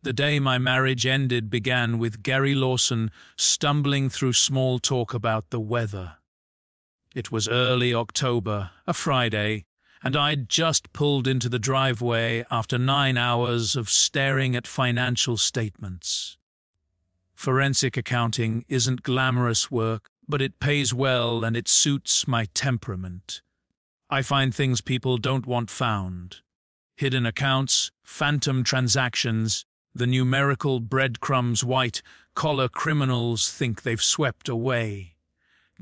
The day my marriage ended began with Gary Lawson stumbling through small talk about the weather. It was early October, a Friday, and I'd just pulled into the driveway after 9 hours of staring at financial statements. Forensic accounting isn't glamorous work, but it pays well and it suits my temperament. I find things people don't want found. Hidden accounts, phantom transactions, the numerical breadcrumbs white-collar criminals think they've swept away.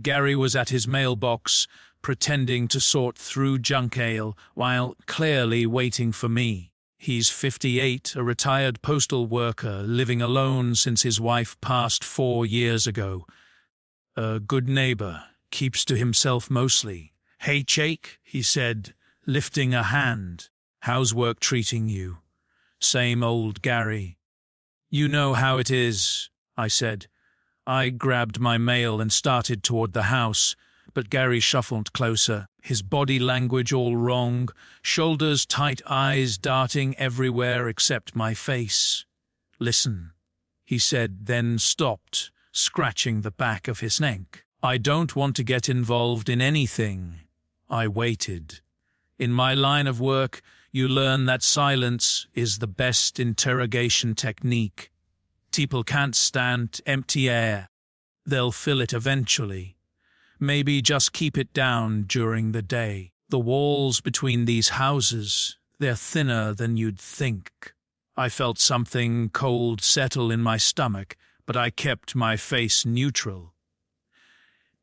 Gary was at his mailbox, pretending to sort through junk mail while clearly waiting for me. He's 58, a retired postal worker, living alone since his wife passed 4 years ago. A good neighbor, keeps to himself mostly. "Hey, Jake," he said, lifting a hand. "How's work treating you?" "Same old Gary." "You know how it is," I said. I grabbed my mail and started toward the house, but Gary shuffled closer, his body language all wrong, shoulders tight, eyes darting everywhere except my face. "Listen," he said, then stopped, scratching the back of his neck. "I don't want to get involved in anything." I waited. In my line of work, you learn that silence is the best interrogation technique. People can't stand empty air. They'll fill it eventually. Maybe just keep it down during the day. The walls between these houses, they're thinner than you'd think. I felt something cold settle in my stomach, but I kept my face neutral.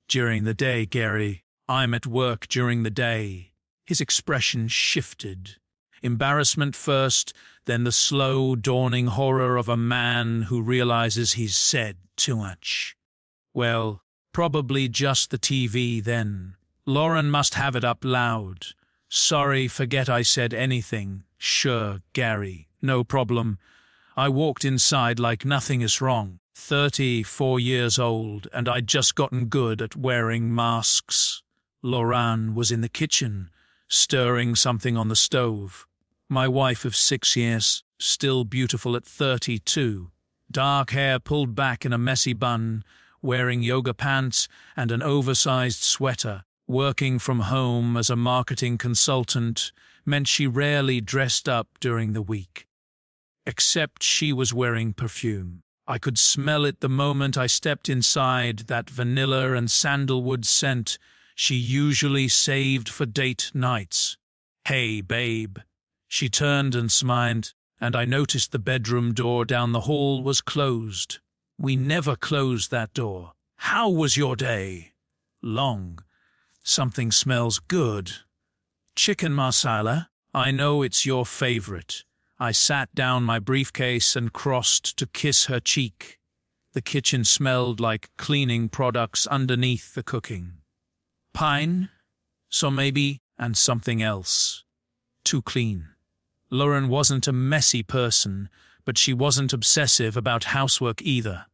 "During the day, Gary. I'm at work during the day." His expression shifted. Embarrassment first, then the slow, dawning horror of a man who realizes he's said too much. "Well, probably just the TV then. Lauren must have it up loud." "Sorry, forget I said anything." "Sure, Gary, no problem." I walked inside like nothing is wrong. 34 years old, and I'd just gotten good at wearing masks. Lauren was in the kitchen, stirring something on the stove. My wife of 6 years, still beautiful at 32, dark hair pulled back in a messy bun, wearing yoga pants and an oversized sweater, working from home as a marketing consultant, meant she rarely dressed up during the week. Except she was wearing perfume. I could smell it the moment I stepped inside, that vanilla and sandalwood scent she usually saved for date nights. "Hey, babe." She turned and smiled, and I noticed the bedroom door down the hall was closed. We never closed that door. "How was your day?" "Long." "Something smells good." "Chicken masala. I know it's your favorite." I sat down my briefcase and crossed to kiss her cheek. The kitchen smelled like cleaning products underneath the cooking. "Pine?" "So maybe," and something else. "Too clean." Lauren wasn't a messy person, but she wasn't obsessive about housework either.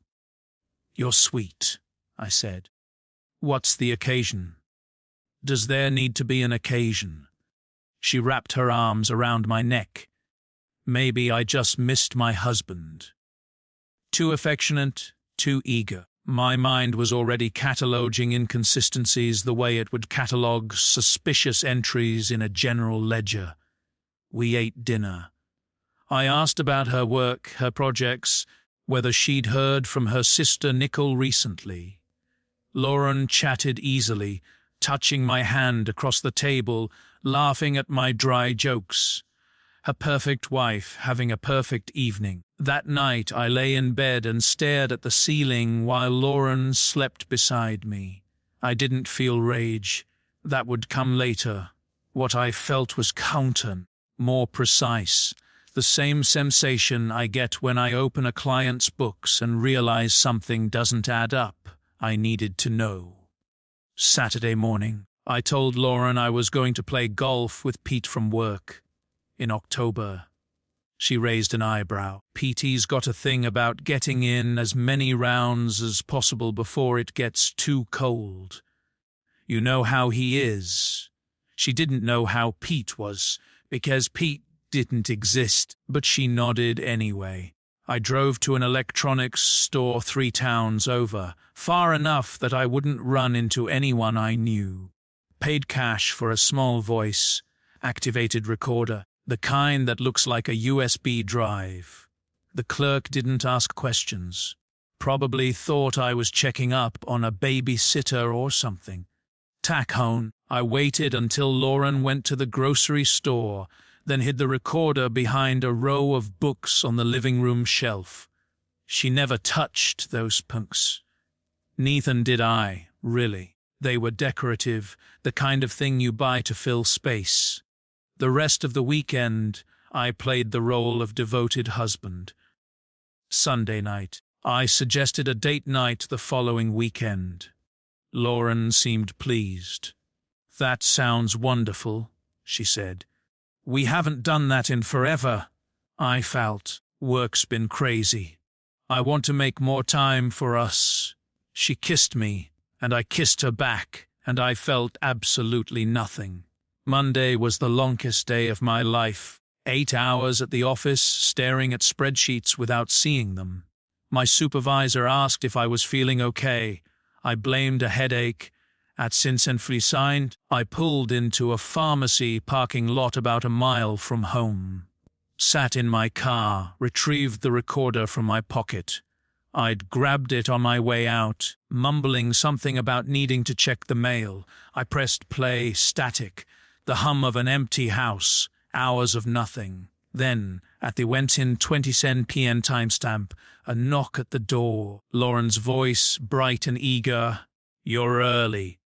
"You're sweet," I said. "What's the occasion?" "Does there need to be an occasion?" She wrapped her arms around my neck. Maybe I just missed my husband. Too affectionate, too eager. My mind was already cataloguing inconsistencies the way it would catalogue suspicious entries in a general ledger. We ate dinner. I asked about her work, her projects, whether she'd heard from her sister Nicole recently. Lauren chatted easily, touching my hand across the table, laughing at my dry jokes. Her perfect wife having a perfect evening. That night I lay in bed and stared at the ceiling while Lauren slept beside me. I didn't feel rage. That would come later. What I felt was counter, more precise. The same sensation I get when I open a client's books and realize something doesn't add up. I needed to know. Saturday morning, I told Lauren I was going to play golf with Pete from work. In October. She raised an eyebrow. "Petey's got a thing about getting in as many rounds as possible before it gets too cold. You know how he is." She didn't know how Pete was, because Pete didn't exist, but she nodded anyway. I drove to an electronics store 3 towns over, far enough that I wouldn't run into anyone I knew. Paid cash for a small voice-activated recorder, the kind that looks like a USB drive. The clerk didn't ask questions. Probably thought I was checking up on a babysitter or something. Tack home, I waited until Lauren went to the grocery store, then hid the recorder behind a row of books on the living room shelf. She never touched those punks. Neither did I, really. They were decorative, the kind of thing you buy to fill space. The rest of the weekend, I played the role of devoted husband. Sunday night, I suggested a date night the following weekend. Lauren seemed pleased. "That sounds wonderful," she said. "We haven't done that in forever." I felt, "Work's been crazy. I want to make more time for us." She kissed me, and I kissed her back, and I felt absolutely nothing. Monday was the longest day of my life. 8 hours at the office, staring at spreadsheets without seeing them. My supervisor asked if I was feeling okay. I blamed a headache. At Cincinnati, I pulled into a pharmacy parking lot about a mile from home. Sat in my car, retrieved the recorder from my pocket. I'd grabbed it on my way out, mumbling something about needing to check the mail. I pressed play, static, the hum of an empty house, hours of nothing. Then, at the went-in 20 p.m. timestamp, a knock at the door. Lauren's voice, bright and eager. "You're early."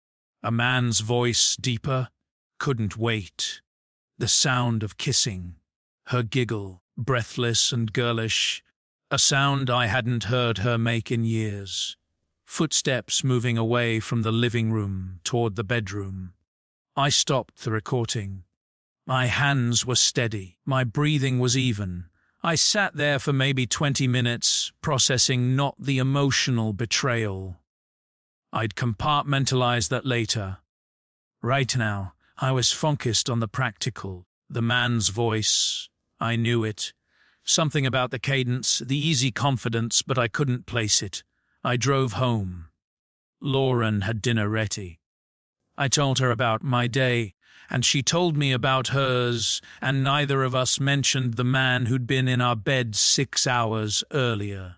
A man's voice, deeper. "Couldn't wait." The sound of kissing. Her giggle, breathless and girlish. A sound I hadn't heard her make in years. Footsteps moving away from the living room toward the bedroom. I stopped the recording. My hands were steady. My breathing was even. I sat there for maybe 20 minutes, processing not the emotional betrayal. I'd compartmentalize that later. Right now, I was focused on the practical. The man's voice. I knew it. Something about the cadence, the easy confidence, but I couldn't place it. I drove home. Lauren had dinner ready. I told her about my day, and she told me about hers, and neither of us mentioned the man who'd been in our bed 6 hours earlier.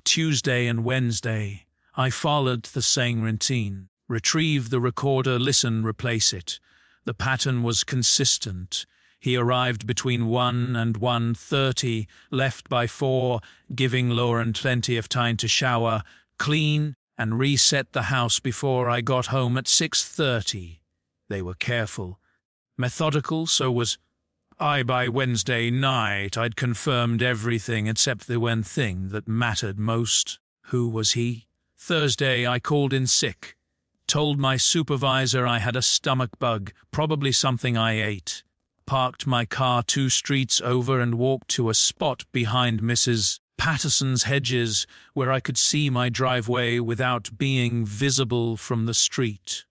Tuesday and Wednesday, I followed the same routine. Retrieve the recorder, listen, replace it. The pattern was consistent. He arrived between 1 and 1:30, left by 4, giving Lauren plenty of time to shower, clean, and reset the house before I got home at 6:30. They were careful. Methodical, so was I. By Wednesday night, I'd confirmed everything except the one thing that mattered most. Who was he? Thursday, I called in sick. Told my supervisor I had a stomach bug, probably something I ate. Parked my car 2 streets over and walked to a spot behind Mrs. Patterson's hedges where I could see my driveway without being visible from the street.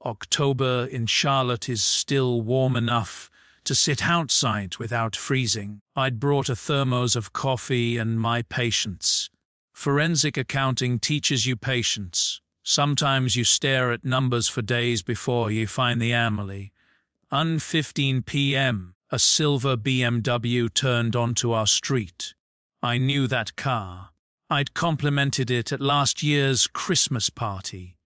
October in Charlotte is still warm enough to sit outside without freezing. I'd brought a thermos of coffee and my patience. Forensic accounting teaches you patience. Sometimes you stare at numbers for days before you find the anomaly. 15 p.m., a silver BMW turned onto our street. I knew that car. I'd complimented it at last year's Christmas party.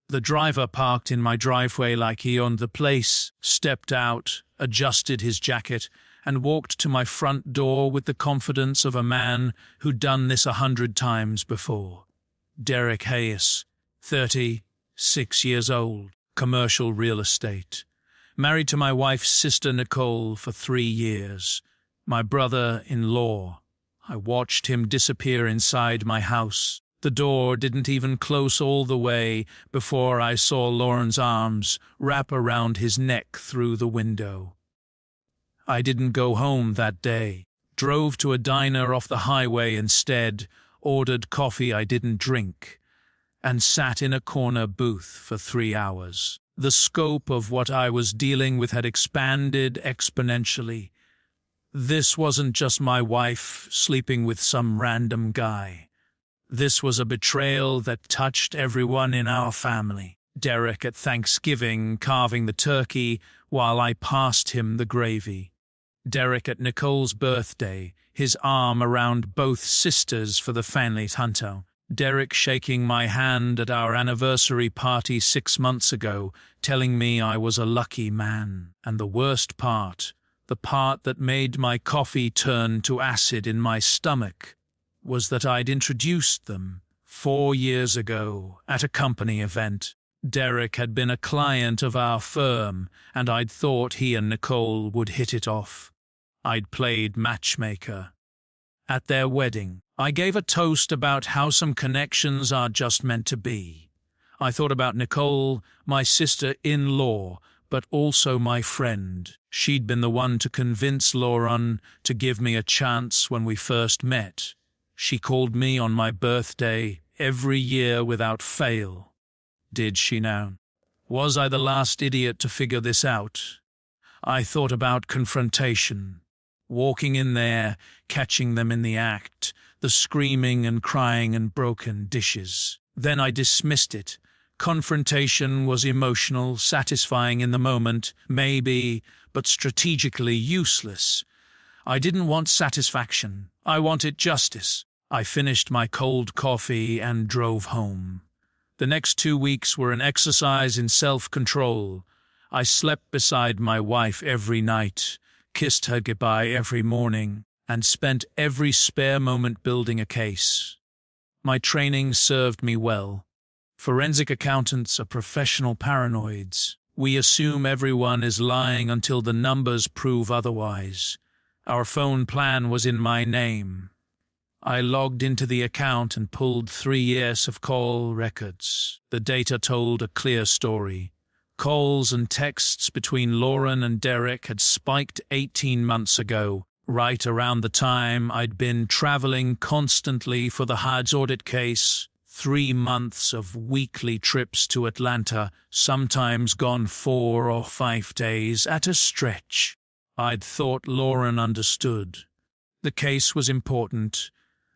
The driver parked in my driveway like he owned the place, stepped out, adjusted his jacket, and walked to my front door with the confidence of a man who'd done this 100 times before. Derek Hayes, 36 years old, commercial real estate. Married to my wife's sister Nicole for 3 years. My brother-in-law. I watched him disappear inside my house. The door didn't even close all the way before I saw Lauren's arms wrap around his neck through the window. I didn't go home that day. Drove to a diner off the highway instead, ordered coffee I didn't drink, and sat in a corner booth for 3 hours. The scope of what I was dealing with had expanded exponentially. This wasn't just my wife sleeping with some random guy. This was a betrayal that touched everyone in our family. Derek at Thanksgiving carving the turkey while I passed him the gravy. Derek at Nicole's birthday, his arm around both sisters for the family hunter. Derek shaking my hand at our anniversary party 6 months ago, telling me I was a lucky man. And the worst part, the part that made my coffee turn to acid in my stomach, was that I'd introduced them 4 years ago at a company event. Derek had been a client of our firm, and I'd thought he and Nicole would hit it off. I'd played matchmaker. At their wedding, I gave a toast about how some connections are just meant to be. I thought about Nicole, my sister-in-law, but also my friend. She'd been the one to convince Lauren to give me a chance when we first met. She called me on my birthday every year without fail. Did she now? Was I the last idiot to figure this out? I thought about confrontation. Walking in there, catching them in the act, the screaming and crying and broken dishes. Then I dismissed it. Confrontation was emotional, satisfying in the moment, maybe, but strategically useless. I didn't want satisfaction. I wanted justice. I finished my cold coffee and drove home. The next 2 weeks were an exercise in self-control. I slept beside my wife every night, kissed her goodbye every morning, and spent every spare moment building a case. My training served me well. Forensic accountants are professional paranoids. We assume everyone is lying until the numbers prove otherwise. Our phone plan was in my name. I logged into the account and pulled 3 years of call records. The data told a clear story. Calls and texts between Lauren and Derek had spiked 18 months ago, right around the time I'd been traveling constantly for the HUD's audit case. 3 months of weekly trips to Atlanta, sometimes gone 4 or 5 days at a stretch. I'd thought Lauren understood. The case was important,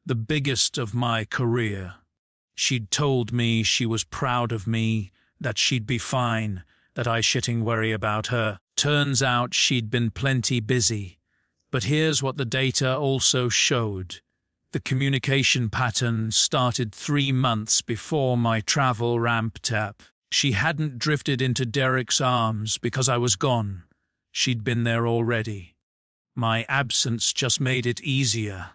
the biggest of my career. She'd told me she was proud of me, that she'd be fine, that I shouldn't worry about her. Turns out she'd been plenty busy. But here's what the data also showed. The communication pattern started 3 months before my travel ramped up. She hadn't drifted into Derek's arms because I was gone. She'd been there already. My absence just made it easier.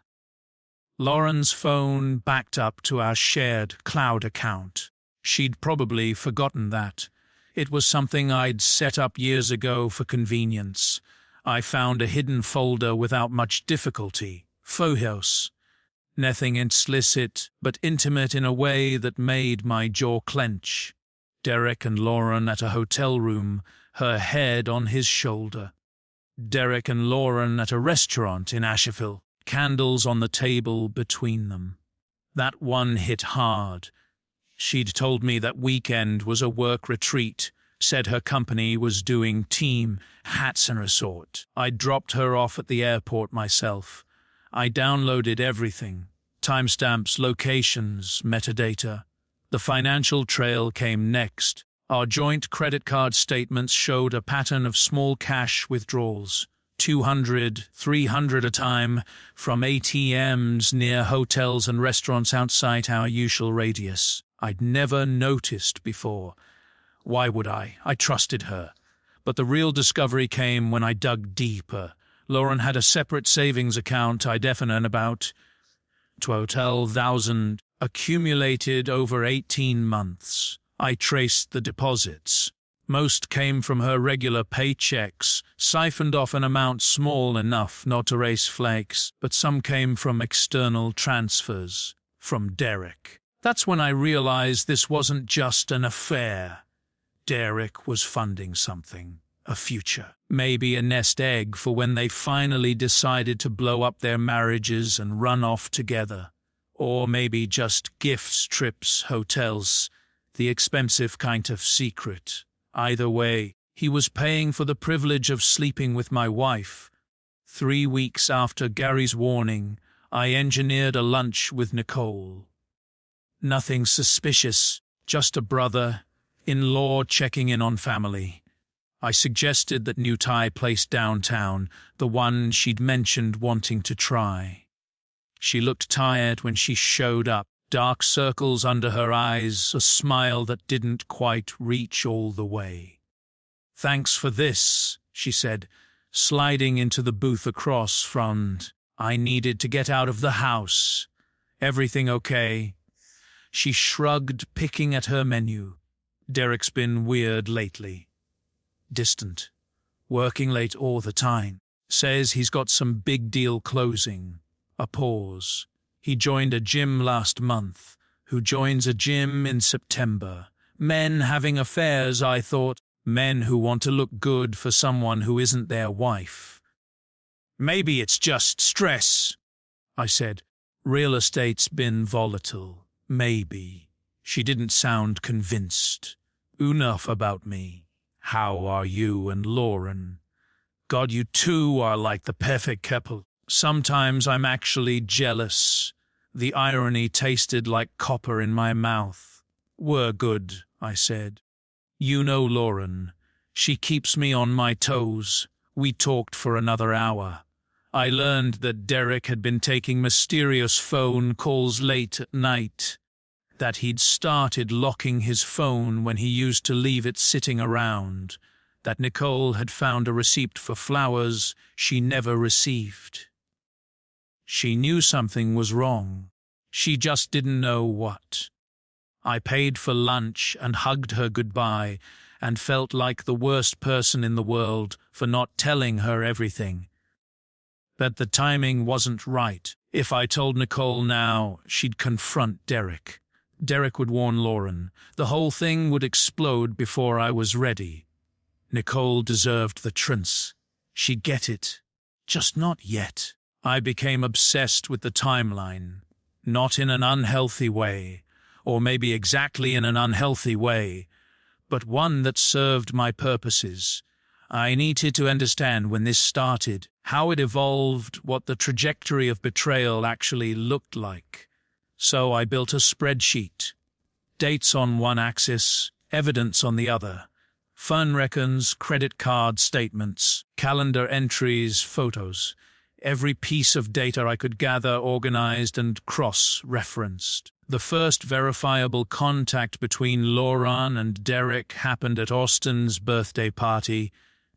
Lauren's phone backed up to our shared cloud account. She'd probably forgotten that. It was something I'd set up years ago for convenience. I found a hidden folder without much difficulty. Photos. Nothing explicit, but intimate in a way that made my jaw clench. Derek and Lauren at a hotel room, her head on his shoulder. Derek and Lauren at a restaurant in Asheville, candles on the table between them. That one hit hard. She'd told me that weekend was a work retreat, said her company was doing team hats and resort. I dropped her off at the airport myself. I downloaded everything, timestamps, locations, metadata. The financial trail came next. Our joint credit card statements showed a pattern of small cash withdrawals, 200, 300 a time, from ATMs near hotels and restaurants outside our usual radius. I'd never noticed before. Why would I? I trusted her. But the real discovery came when I dug deeper. Lauren had a separate savings account I'd known about, 12,000, accumulated over 18 months. I traced the deposits. Most came from her regular paychecks, siphoned off an amount small enough not to raise flakes, but some came from external transfers, from Derek. That's when I realized this wasn't just an affair. Derek was funding something, a future, maybe a nest egg for when they finally decided to blow up their marriages and run off together. Or maybe just gifts, trips, hotels, the expensive kind of secret. Either way, he was paying for the privilege of sleeping with my wife. 3 weeks after Gary's warning, I engineered a lunch with Nicole. Nothing suspicious, just a brother-in-law checking in on family. I suggested that new Thai place downtown, the one she'd mentioned wanting to try. She looked tired when she showed up, dark circles under her eyes, a smile that didn't quite reach all the way. "Thanks for this," she said, sliding into the booth across from. I needed to get out of the house. "Everything okay?" She shrugged, picking at her menu. "Derek's been weird lately. Distant. Working late all the time. Says he's got some big deal closing." A pause. "He joined a gym last month. Who joins a gym in September? Men having affairs, I thought. Men who want to look good for someone who isn't their wife." "Maybe it's just stress," I said. "Real estate's been volatile. Maybe." She didn't sound convinced. "Enough about me. How are you and Lauren? God, you two are like the perfect couple. Sometimes I'm actually jealous." The irony tasted like copper in my mouth. "We're good," I said. "You know Lauren. She keeps me on my toes." We talked for another hour. I learned that Derek had been taking mysterious phone calls late at night, that he'd started locking his phone when he used to leave it sitting around, that Nicole had found a receipt for flowers she never received. She knew something was wrong. She just didn't know what. I paid for lunch and hugged her goodbye and felt like the worst person in the world for not telling her everything. But the timing wasn't right. If I told Nicole now, she'd confront Derek. Derek would warn Lauren. The whole thing would explode before I was ready. Nicole deserved the chance. She'd get it. Just not yet. I became obsessed with the timeline. Not in an unhealthy way, or maybe exactly in an unhealthy way, but one that served my purposes. I needed to understand when this started, how it evolved, what the trajectory of betrayal actually looked like. So I built a spreadsheet. Dates on one axis, evidence on the other. Phone records, credit card statements, calendar entries, photos. Every piece of data I could gather, organized and cross-referenced. The first verifiable contact between Lauren and Derek happened at Austin's birthday party,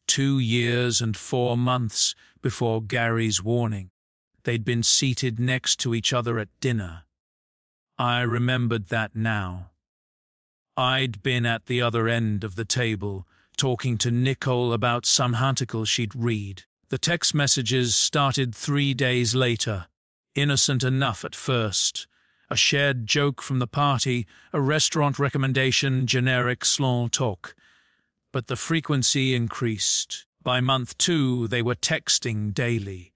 2 years and 4 months before Gary's warning. They'd been seated next to each other at dinner. I remembered that now. I'd been at the other end of the table, talking to Nicole about some article she'd read. The text messages started 3 days later, innocent enough at first. A shared joke from the party, a restaurant recommendation, generic small talk. But the frequency increased. By month 2, they were texting daily.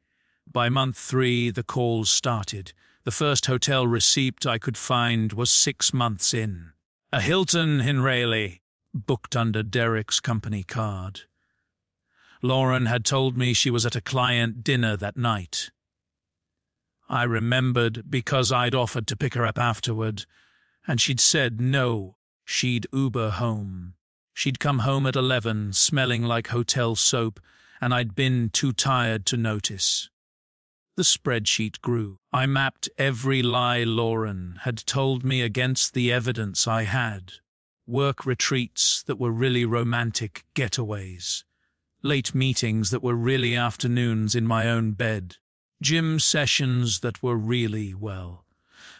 By month 3, the calls started. The first hotel receipt I could find was 6 months in. A Hilton in Raleigh, booked under Derek's company card. Lauren had told me she was at a client dinner that night. I remembered because I'd offered to pick her up afterward, and she'd said no, she'd Uber home. She'd come home at 11, smelling like hotel soap, and I'd been too tired to notice. The spreadsheet grew. I mapped every lie Lauren had told me against the evidence I had. Work retreats that were really romantic getaways. Late meetings that were really afternoons in my own bed. Gym sessions that were really, well,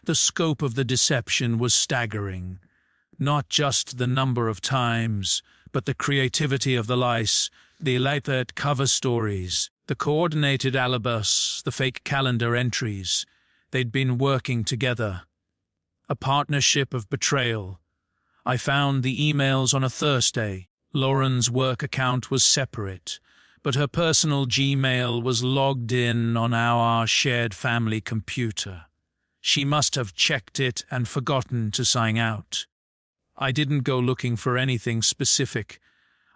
the scope of the deception was staggering. Not just the number of times, but the creativity of the lies, the elaborate cover stories, the coordinated alibis, the fake calendar entries. They'd been working together. A partnership of betrayal. I found the emails on a Thursday. Lauren's work account was separate, but her personal Gmail was logged in on our shared family computer. She must have checked it and forgotten to sign out. I didn't go looking for anything specific.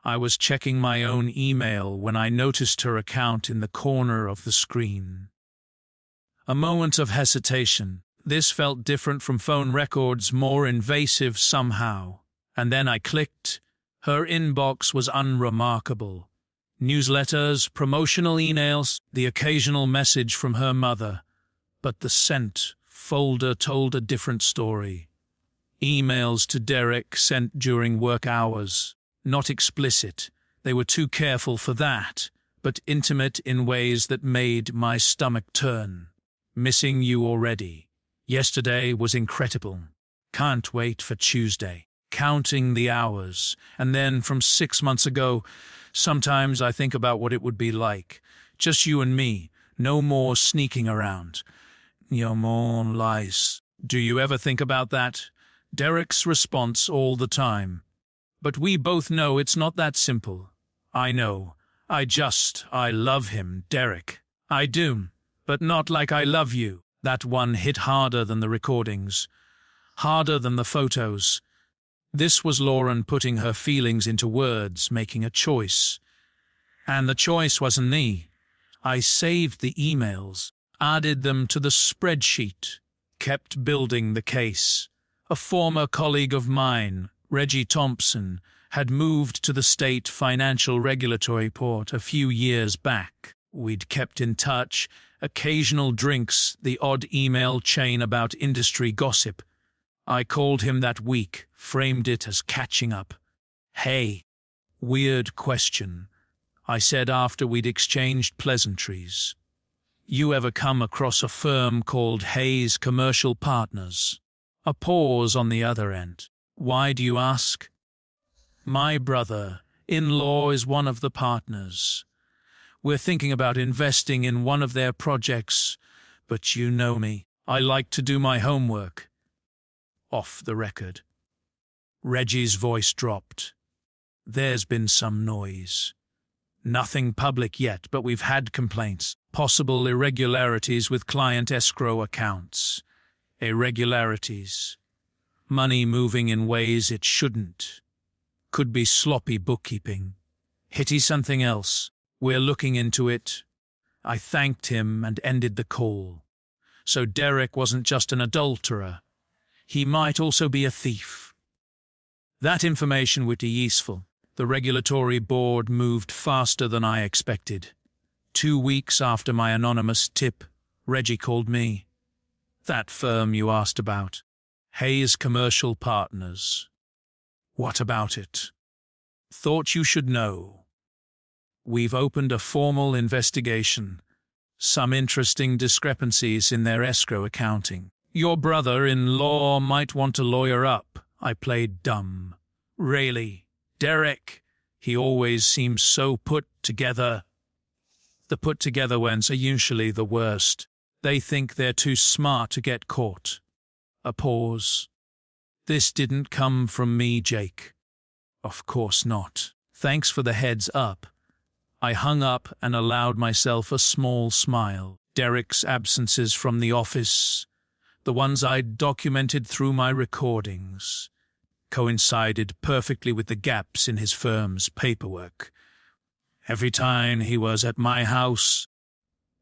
I was checking my own email when I noticed her account in the corner of the screen. A moment of hesitation. This felt different from phone records, more invasive somehow. And then I clicked. Her inbox was unremarkable. Newsletters, promotional emails, the occasional message from her mother. But the sent folder told a different story. Emails to Derek sent during work hours. Not explicit. They were too careful for that, but intimate in ways that made my stomach turn. Missing you already. Yesterday was incredible. Can't wait for Tuesday. Counting the hours. And then from 6 months ago, sometimes I think about what it would be like. Just you and me. No more sneaking around. No more lies. Do you ever think about that? Derek's response all the time. But we both know it's not that simple. I know. I love him, Derek. I do. But not like I love you. That one hit harder than the recordings. Harder than the photos. This was Lauren putting her feelings into words, making a choice. And the choice wasn't me. I saved the emails, added them to the spreadsheet, kept building the case. A former colleague of mine, Reggie Thompson, had moved to the state financial regulatory port a few years back. We'd kept in touch, occasional drinks, the odd email chain about industry gossip. I called him that week, framed it as catching up. Hey, weird question, I said after we'd exchanged pleasantries. You ever come across a firm called Hayes Commercial Partners? A pause on the other end. Why do you ask? My brother-in-law is one of the partners. We're thinking about investing in one of their projects, but you know me. I like to do my homework. Off the record. Reggie's voice dropped. There's been some noise. Nothing public yet, but we've had complaints. Possible irregularities with client escrow accounts. Irregularities. Money moving in ways it shouldn't. Could be sloppy bookkeeping. Hitty something else. We're looking into it. I thanked him and ended the call. So Derek wasn't just an adulterer. He might also be a thief. That information would be useful. The regulatory board moved faster than I expected. 2 weeks after my anonymous tip, Reggie called me. That firm you asked about. Hayes Commercial Partners. What about it? Thought you should know. We've opened a formal investigation. Some interesting discrepancies in their escrow accounting. Your brother-in-law might want to lawyer up. I played dumb. Really, Derek, he always seems so put together. The put-together ones are usually the worst. They think they're too smart to get caught. A pause. This didn't come from me, Jake. Of course not. Thanks for the heads up. I hung up and allowed myself a small smile. Derek's absences from the office, the ones I'd documented through my recordings, coincided perfectly with the gaps in his firm's paperwork. Every time he was at my house,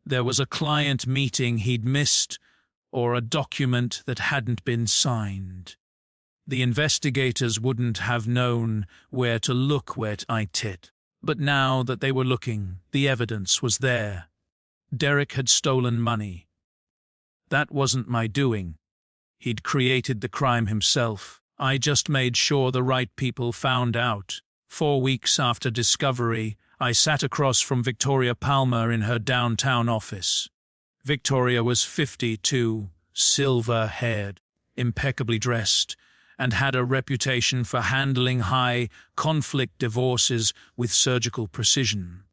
there was a client meeting he'd missed or a document that hadn't been signed. The investigators wouldn't have known where to look where I tit. But now that they were looking, the evidence was there. Derek had stolen money. That wasn't my doing. He'd created the crime himself. I just made sure the right people found out. 4 weeks after discovery, I sat across from Victoria Palmer in her downtown office. Victoria was 52, silver-haired, impeccably dressed, and had a reputation for handling high-conflict divorces with surgical precision.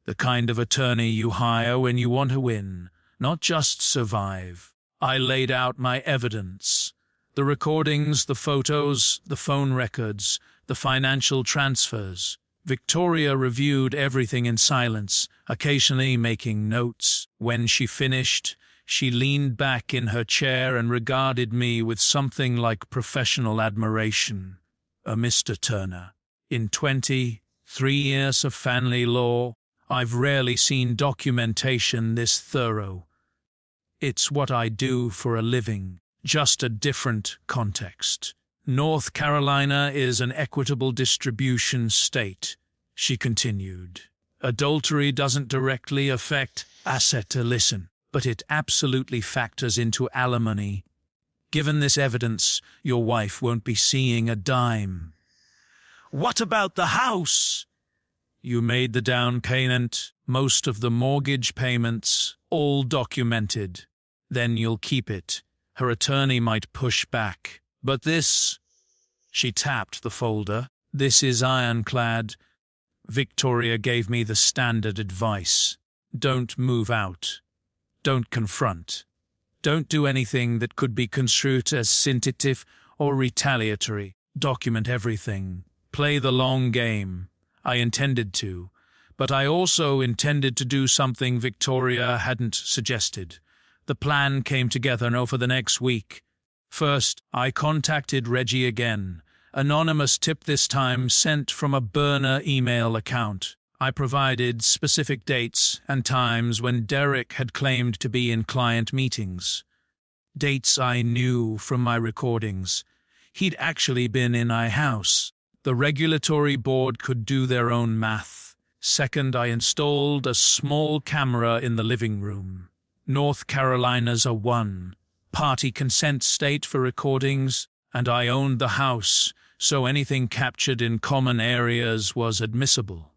The kind of attorney you hire when you want to win, not just survive. I laid out my evidence. The recordings, the photos, the phone records, the financial transfers. Victoria reviewed everything in silence, occasionally making notes. When she finished, she leaned back in her chair and regarded me with something like professional admiration. A Mr. Turner. In 20, 3 years of family law. I've rarely seen documentation this thorough. It's what I do for a living, just a different context. North Carolina is an equitable distribution state, she continued. Adultery doesn't directly affect asset to listen, but it absolutely factors into alimony. Given this evidence, your wife won't be seeing a dime. What about the house? You made the down payment, most of the mortgage payments, all documented. Then you'll keep it. Her attorney might push back. But this, she tapped the folder, this is ironclad. Victoria gave me the standard advice. Don't move out. Don't confront. Don't do anything that could be construed as sensitive or retaliatory. Document everything. Play the long game. I intended to, but I also intended to do something Victoria hadn't suggested. The plan came together over the next week. First, I contacted Reggie again. Anonymous tip this time, sent from a burner email account. I provided specific dates and times when Derek had claimed to be in client meetings. Dates I knew from my recordings. He'd actually been in my house. The regulatory board could do their own math. Second, I installed a small camera in the living room. North Carolina's a one-party consent state for recordings, and I owned the house, so anything captured in common areas was admissible.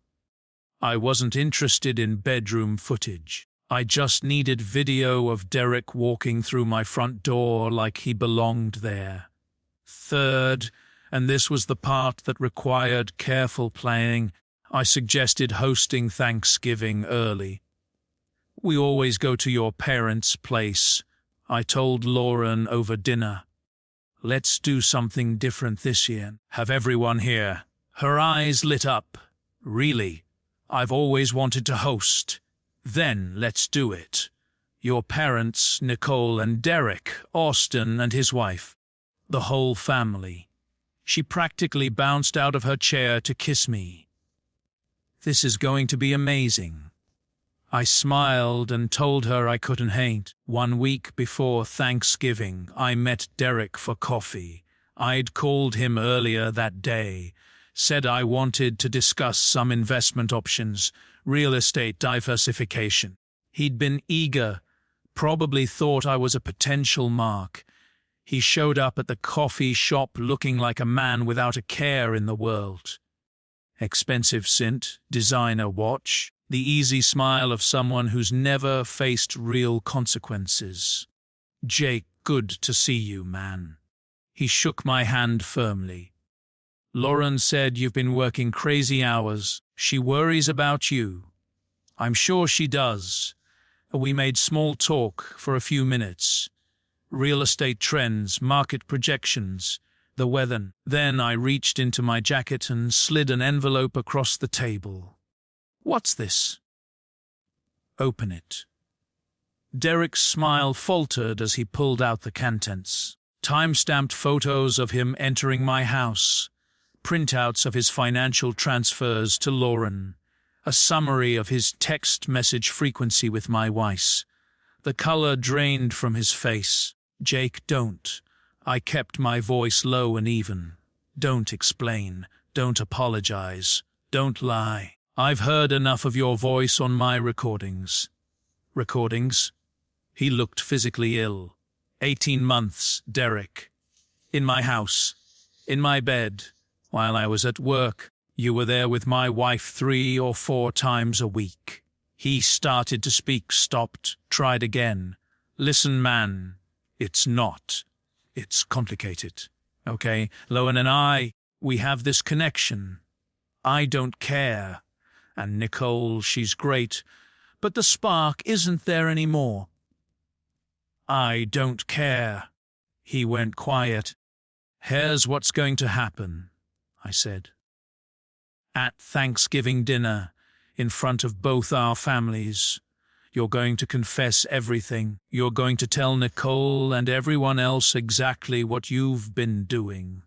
I wasn't interested in bedroom footage. I just needed video of Derek walking through my front door like he belonged there. Third, and this was the part that required careful planning, I suggested hosting Thanksgiving early. We always go to your parents' place, I told Lauren over dinner. Let's do something different this year. Have everyone here. Her eyes lit up. Really? I've always wanted to host. Then let's do it. Your parents, Nicole and Derek, Austin and his wife. The whole family. She practically bounced out of her chair to kiss me. This is going to be amazing. I smiled and told her I couldn't hate. 1 week before Thanksgiving, I met Derek for coffee. I'd called him earlier that day, said I wanted to discuss some investment options, real estate diversification. He'd been eager, probably thought I was a potential mark. He showed up at the coffee shop looking like a man without a care in the world. Expensive scent, designer watch, the easy smile of someone who's never faced real consequences. Jake, good to see you, man. He shook my hand firmly. Lauren said you've been working crazy hours. She worries about you. I'm sure she does. We made small talk for a few minutes. Real estate trends, market projections, the weather. Then I reached into my jacket and slid an envelope across the table. What's this? Open it. Derek's smile faltered as he pulled out the contents. Time-stamped photos of him entering my house, printouts of his financial transfers to Lauren, a summary of his text message frequency with my wife. The color drained from his face. Jake, don't. I kept my voice low and even. Don't explain. Don't apologize. Don't lie. I've heard enough of your voice on my recordings. Recordings? He looked physically ill. 18 months, Derek. In my house. In my bed. While I was at work. You were there with my wife 3 or 4 times a week. He started to speak, stopped, tried again. Listen, man. It's not. It's complicated. Okay? Lowen and I, we have this connection. I don't care. And Nicole, she's great. But the spark isn't there anymore. I don't care. He went quiet. Here's what's going to happen, I said. At Thanksgiving dinner, in front of both our families, you're going to confess everything. You're going to tell Nicole and everyone else exactly what you've been doing.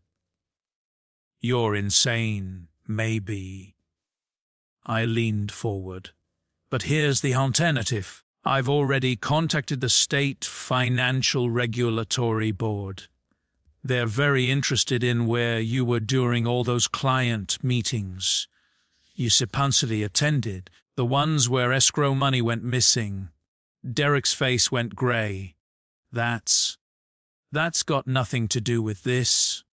You're insane, maybe. I leaned forward. But here's the alternative. I've already contacted the State Financial Regulatory Board. They're very interested in where you were during all those client meetings you supposedly attended, the ones where escrow money went missing. Derek's face went grey. That's got nothing to do with this.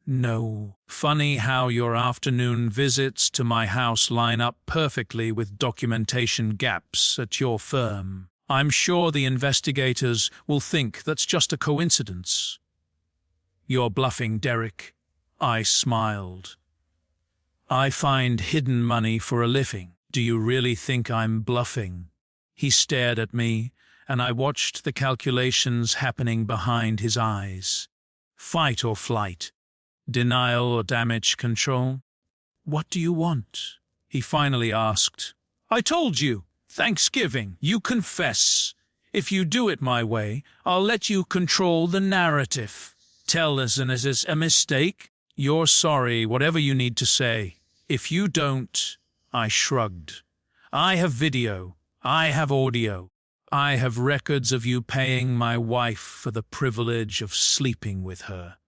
No. Funny how your afternoon visits to my house line up perfectly with documentation gaps at your firm. I'm sure the investigators will think that's just a coincidence. You're bluffing, Derek. I smiled. I find hidden money for a living. Do you really think I'm bluffing? He stared at me, and I watched the calculations happening behind his eyes. Fight or flight? Denial or damage control? What do you want? He finally asked. I told you. Thanksgiving. You confess. If you do it my way, I'll let you control the narrative. Tell us and is a mistake? You're sorry, whatever you need to say. If you don't, I shrugged. I have video. I have audio. I have records of you paying my wife for the privilege of sleeping with her.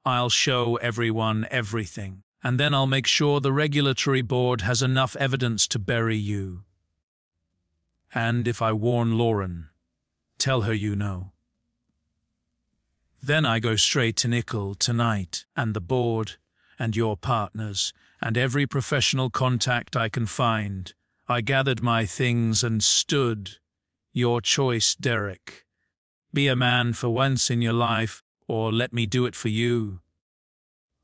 I'll show everyone everything, and then I'll make sure the regulatory board has enough evidence to bury you. And if I warn Lauren, tell her you know. Then I go straight to Nickel tonight, and the board, and your partners, and every professional contact I can find. I gathered my things and stood. Your choice, Derek. Be a man for once in your life, or let me do it for you.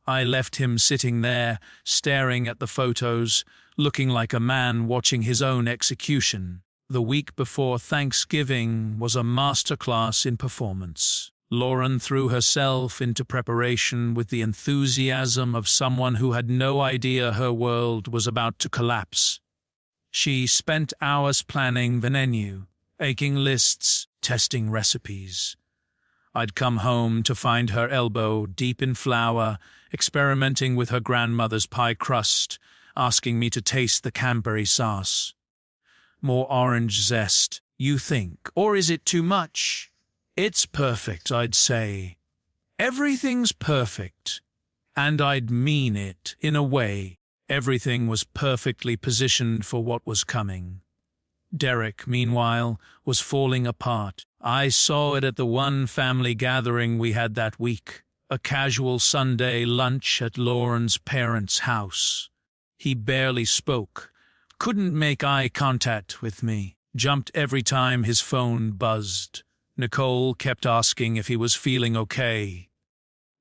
I left him sitting there, staring at the photos, looking like a man watching his own execution. The week before Thanksgiving was a masterclass in performance. Lauren threw herself into preparation with the enthusiasm of someone who had no idea her world was about to collapse. She spent hours planning the menu, making lists, testing recipes. I'd come home to find her elbow deep in flour, experimenting with her grandmother's pie crust, asking me to taste the cranberry sauce. More orange zest, you think, or is it too much? It's perfect, I'd say. Everything's perfect. And I'd mean it, in a way. Everything was perfectly positioned for what was coming. Derek, meanwhile, was falling apart. I saw it at the one family gathering we had that week, a casual Sunday lunch at Lauren's parents' house. He barely spoke, couldn't make eye contact with me, jumped every time his phone buzzed. Nicole kept asking if he was feeling okay.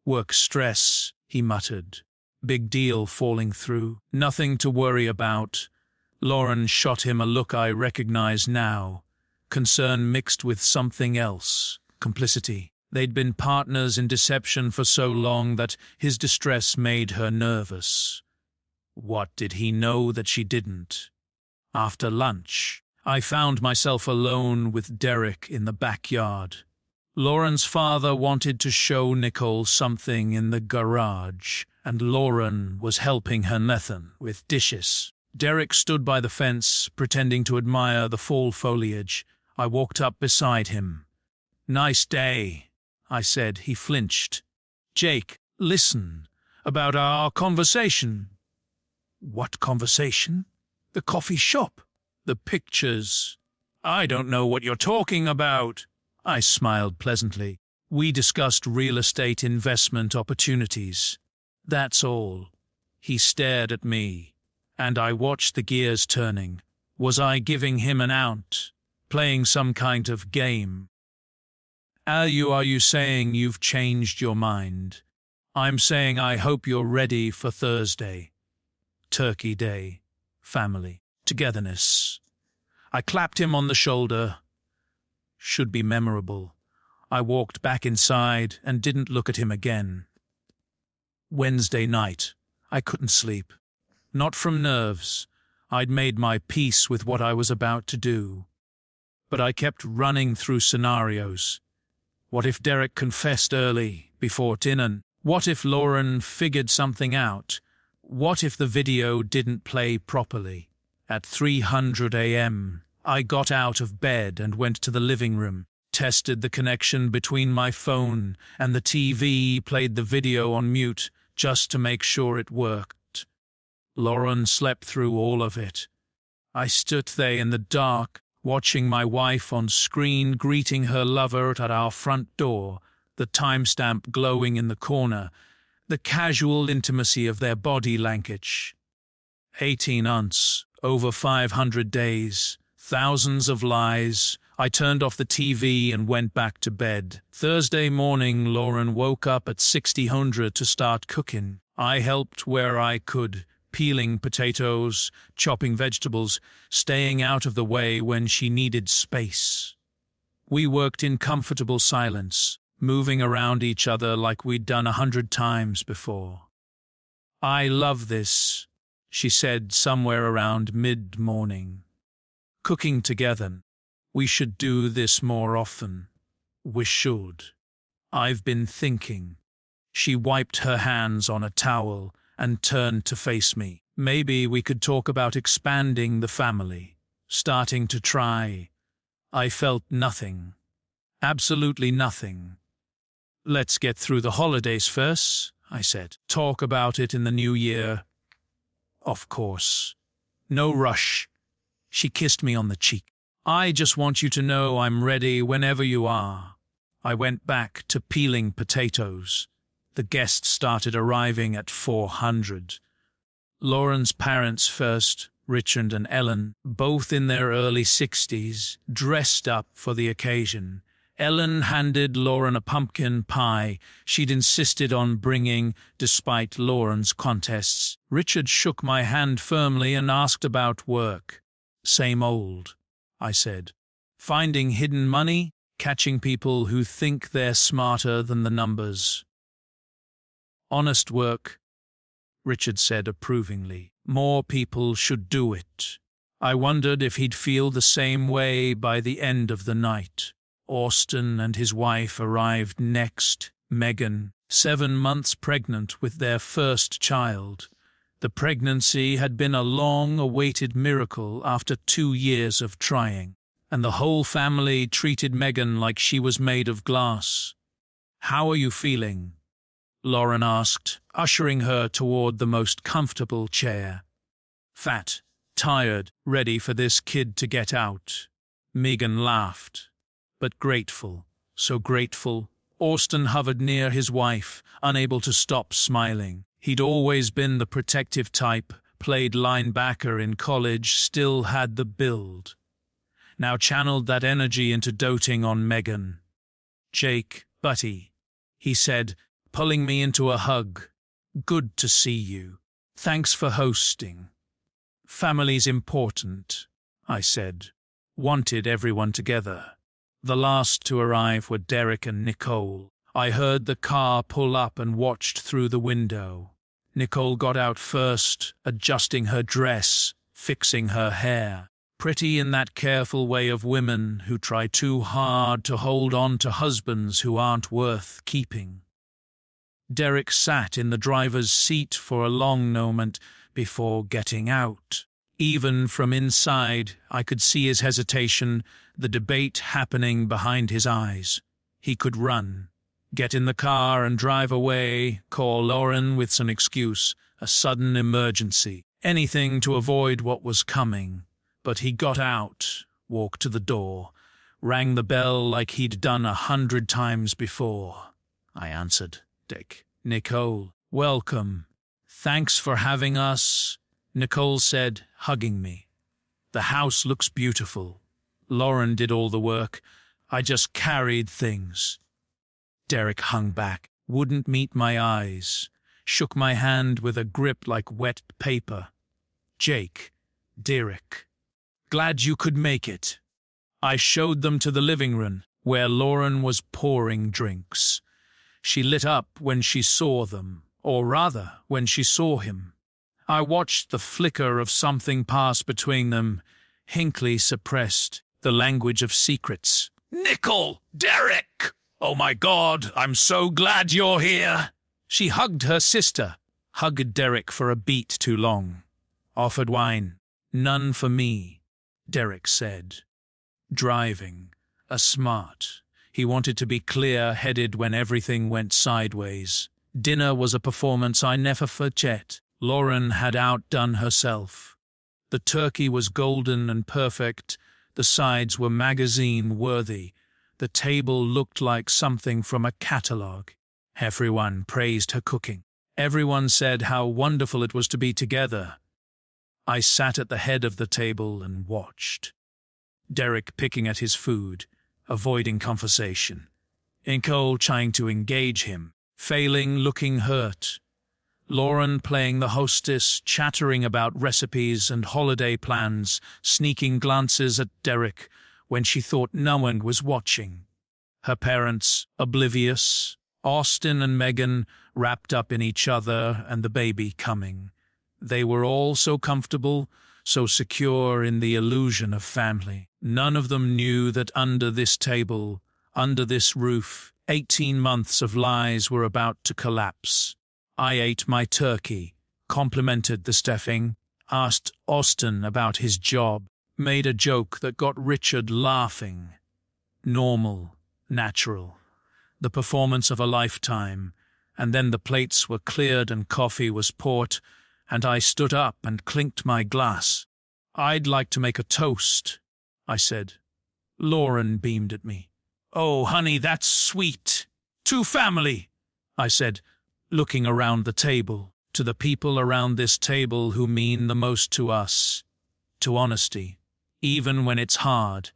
Work stress, he muttered. Big deal falling through. Nothing to worry about. Lauren shot him a look I recognize now. Concern mixed with something else. Complicity. They'd been partners in deception for so long that his distress made her nervous. What did he know that she didn't? After lunch, I found myself alone with Derek in the backyard. Lauren's father wanted to show Nicole something in the garage, and Lauren was helping her Nathan with dishes. Derek stood by the fence, pretending to admire the fall foliage. I walked up beside him. Nice day, I said. He flinched. Jake, listen, about our conversation. What conversation? The coffee shop. The pictures. I don't know what you're talking about. I smiled pleasantly. We discussed real estate investment opportunities. That's all. He stared at me, and I watched the gears turning. Was I giving him an out? Playing some kind of game? Are you saying you've changed your mind? I'm saying I hope you're ready for Thursday. Turkey Day. Family. Togetherness. I clapped him on the shoulder. Should be memorable. I walked back inside and didn't look at him again. Wednesday night. I couldn't sleep. Not from nerves. I'd made my peace with what I was about to do. But I kept running through scenarios. What if Derek confessed early, before dinner? What if Lauren figured something out? What if the video didn't play properly? At 3:00 a.m., I got out of bed and went to the living room, tested the connection between my phone and the TV, played the video on mute just to make sure it worked. Lauren slept through all of it. I stood there in the dark, watching my wife on screen, greeting her lover at our front door, the timestamp glowing in the corner, the casual intimacy of their body language. 18 months, over 500 days, thousands of lies. I turned off the TV and went back to bed. Thursday morning, Lauren woke up at 6:00 to start cooking. I helped where I could, peeling potatoes, chopping vegetables, staying out of the way when she needed space. We worked in comfortable silence, moving around each other like we'd done 100 times before. "I love this," she said somewhere around mid-morning. "Cooking together. We should do this more often. We should. I've been thinking." She wiped her hands on a towel and turned to face me. "Maybe we could talk about expanding the family, starting to try." I felt nothing. Absolutely nothing. "Let's get through the holidays first," I said. "Talk about it in the new year." "Of course. No rush." She kissed me on the cheek. "I just want you to know I'm ready whenever you are." I went back to peeling potatoes. The guests started arriving at 400. Lauren's parents first, Richard and Ellen, both in their early 60s, dressed up for the occasion. Ellen handed Lauren a pumpkin pie she'd insisted on bringing despite Lauren's contests. Richard shook my hand firmly and asked about work. "Same old," I said. "Finding hidden money, catching people who think they're smarter than the numbers." "Honest work," Richard said approvingly. "More people should do it." I wondered if he'd feel the same way by the end of the night. Austin and his wife arrived next, Megan, 7 months pregnant with their first child. The pregnancy had been a long-awaited miracle after 2 years of trying, and the whole family treated Megan like she was made of glass. "How are you feeling?" Lauren asked, ushering her toward the most comfortable chair. "Fat, tired, ready for this kid to get out." Megan laughed. "But grateful, so grateful." Austin hovered near his wife, unable to stop smiling. He'd always been the protective type, played linebacker in college, still had the build. Now channeled that energy into doting on Megan. "Jake, buddy," he said, pulling me into a hug. "Good to see you. Thanks for hosting." "Family's important," I said. Wanted everyone together. The last to arrive were Derek and Nicole. I heard the car pull up and watched through the window. Nicole got out first, adjusting her dress, fixing her hair. Pretty in that careful way of women who try too hard to hold on to husbands who aren't worth keeping. Derek sat in the driver's seat for a long moment before getting out. Even from inside, I could see his hesitation, the debate happening behind his eyes. He could run, get in the car and drive away, call Lauren with some excuse, a sudden emergency, anything to avoid what was coming. But he got out, walked to the door, rang the bell like he'd done 100 times before. I answered. "Dick." "Nicole, welcome. Thanks for having us," Nicole said, hugging me. "The house looks beautiful. Lauren did all the work. I just carried things." Derek hung back, wouldn't meet my eyes, shook my hand with a grip like wet paper. "Jake, Derek, glad you could make it." I showed them to the living room, where Lauren was pouring drinks. She lit up when she saw them, or rather, when she saw him. I watched the flicker of something pass between them, Hinckley suppressed, the language of secrets. "Nicole! Derek! Oh my God, I'm so glad you're here!" She hugged her sister, hugged Derek for a beat too long. Offered wine. None for me, Derek said. Driving, a smart. He wanted to be clear-headed when everything went sideways. Dinner was a performance I never forget. Lauren had outdone herself. The turkey was golden and perfect. The sides were magazine-worthy. The table looked like something from a catalogue. Everyone praised her cooking. Everyone said how wonderful it was to be together. I sat at the head of the table and watched. Derek picking at his food, avoiding conversation. Nicole trying to engage him, failing, looking hurt. Lauren playing the hostess, chattering about recipes and holiday plans, sneaking glances at Derek when she thought no one was watching. Her parents, oblivious. Austin and Megan wrapped up in each other and the baby coming. They were all so comfortable, so secure in the illusion of family. None of them knew that under this table, under this roof, 18 months of lies were about to collapse. I ate my turkey, complimented the stuffing, asked Austin about his job, made a joke that got Richard laughing. Normal, natural. The performance of a lifetime, and then the plates were cleared and coffee was poured, and I stood up and clinked my glass. "I'd like to make a toast," I said. Lauren beamed at me. "Oh, honey, that's sweet. To family," I said, looking around the table, to the people around this table who mean the most to us, to honesty, even when it's hard,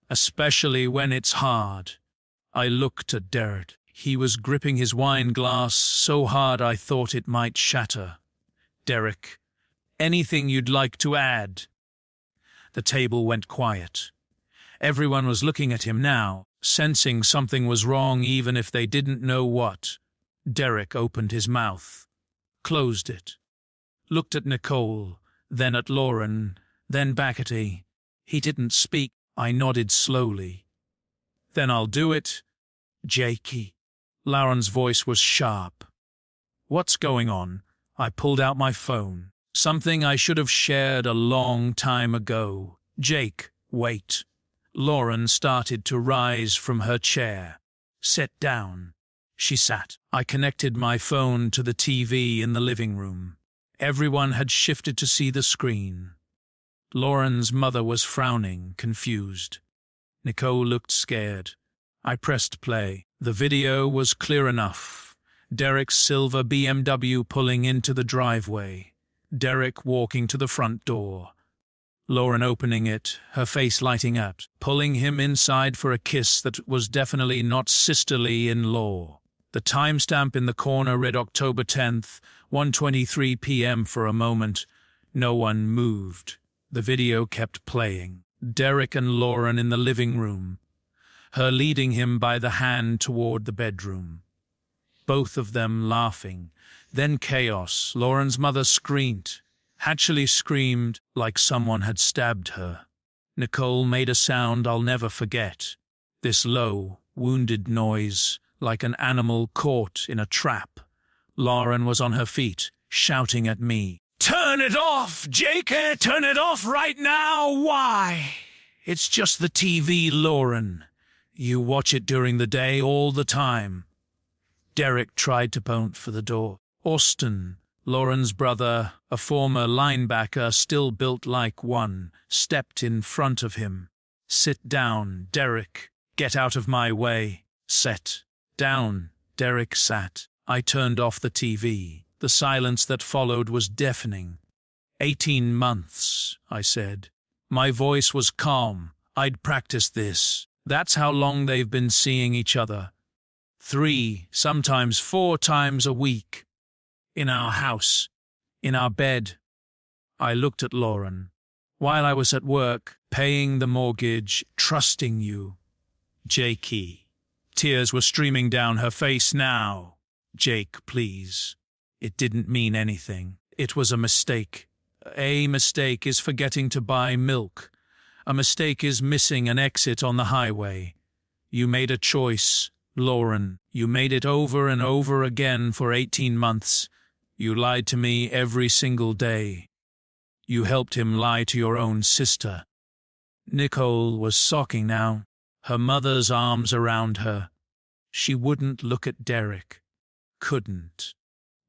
especially when it's hard. I looked at Derek. He was gripping his wine glass so hard I thought it might shatter. "Derek, anything you'd like to add?" The table went quiet. Everyone was looking at him now, sensing something was wrong even if they didn't know what. Derek opened his mouth, closed it, looked at Nicole, then at Lauren, then back at me. He didn't speak. I nodded slowly. "Then I'll do it, Jakey." Lauren's voice was sharp. "What's going on?" I pulled out my phone. Something I should have shared a long time ago. "Jake, wait." Lauren started to rise from her chair. "Sit down." She sat. I connected my phone to the TV in the living room. Everyone had shifted to see the screen. Lauren's mother was frowning, confused. Nicole looked scared. I pressed play. The video was clear enough. Derek's silver BMW pulling into the driveway. Derek walking to the front door. Lauren opening it, her face lighting up, pulling him inside for a kiss that was definitely not sisterly in law. The timestamp in the corner read October 10th, 1:23 p.m. For a moment. No one moved. The video kept playing. Derek and Lauren in the living room. Her leading him by the hand toward the bedroom. Both of them laughing. Then chaos. Lauren's mother screamed. Actually screamed like someone had stabbed her. Nicole made a sound I'll never forget. This low, wounded noise, like an animal caught in a trap. Lauren was on her feet, shouting at me. "Turn it off, Jake! Turn it off right now! Why?" "It's just the TV, Lauren. You watch it during the day all the time." Derek tried to point for the door. Austin, Lauren's brother, a former linebacker still built like one, stepped in front of him. "Sit down, Derek. Get out of my way." "Sit down." Derek sat. I turned off the TV. The silence that followed was deafening. 18 months, I said. My voice was calm. I'd practiced this. That's how long they've been seeing each other. 3, sometimes 4 times a week. In our house. In our bed. I looked at Lauren. While I was at work, paying the mortgage, trusting you. Jakey. Tears were streaming down her face now. "Jake, please." It didn't mean anything. It was a mistake. A mistake is forgetting to buy milk. A mistake is missing an exit on the highway. You made a choice, Lauren. You made it over and over again for 18 months. You lied to me every single day. You helped him lie to your own sister. Nicole was sobbing now, her mother's arms around her. She wouldn't look at Derek. Couldn't.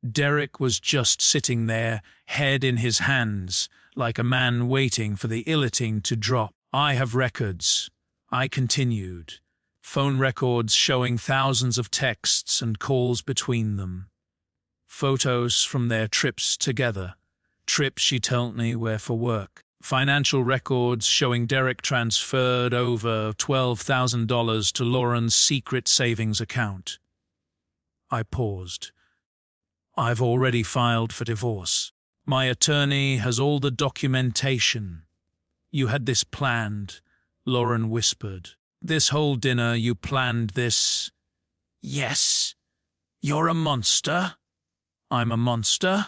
Derek was just sitting there, head in his hands, like a man waiting for the illeting to drop. I have records. I continued. Phone records showing thousands of texts and calls between them. Photos from their trips together. Trips, she told me, were for work. Financial records showing Derek transferred over $12,000 to Lauren's secret savings account. I paused. I've already filed for divorce. My attorney has all the documentation. You had this planned, Lauren whispered. This whole dinner, you planned this. Yes. You're a monster. I'm a monster.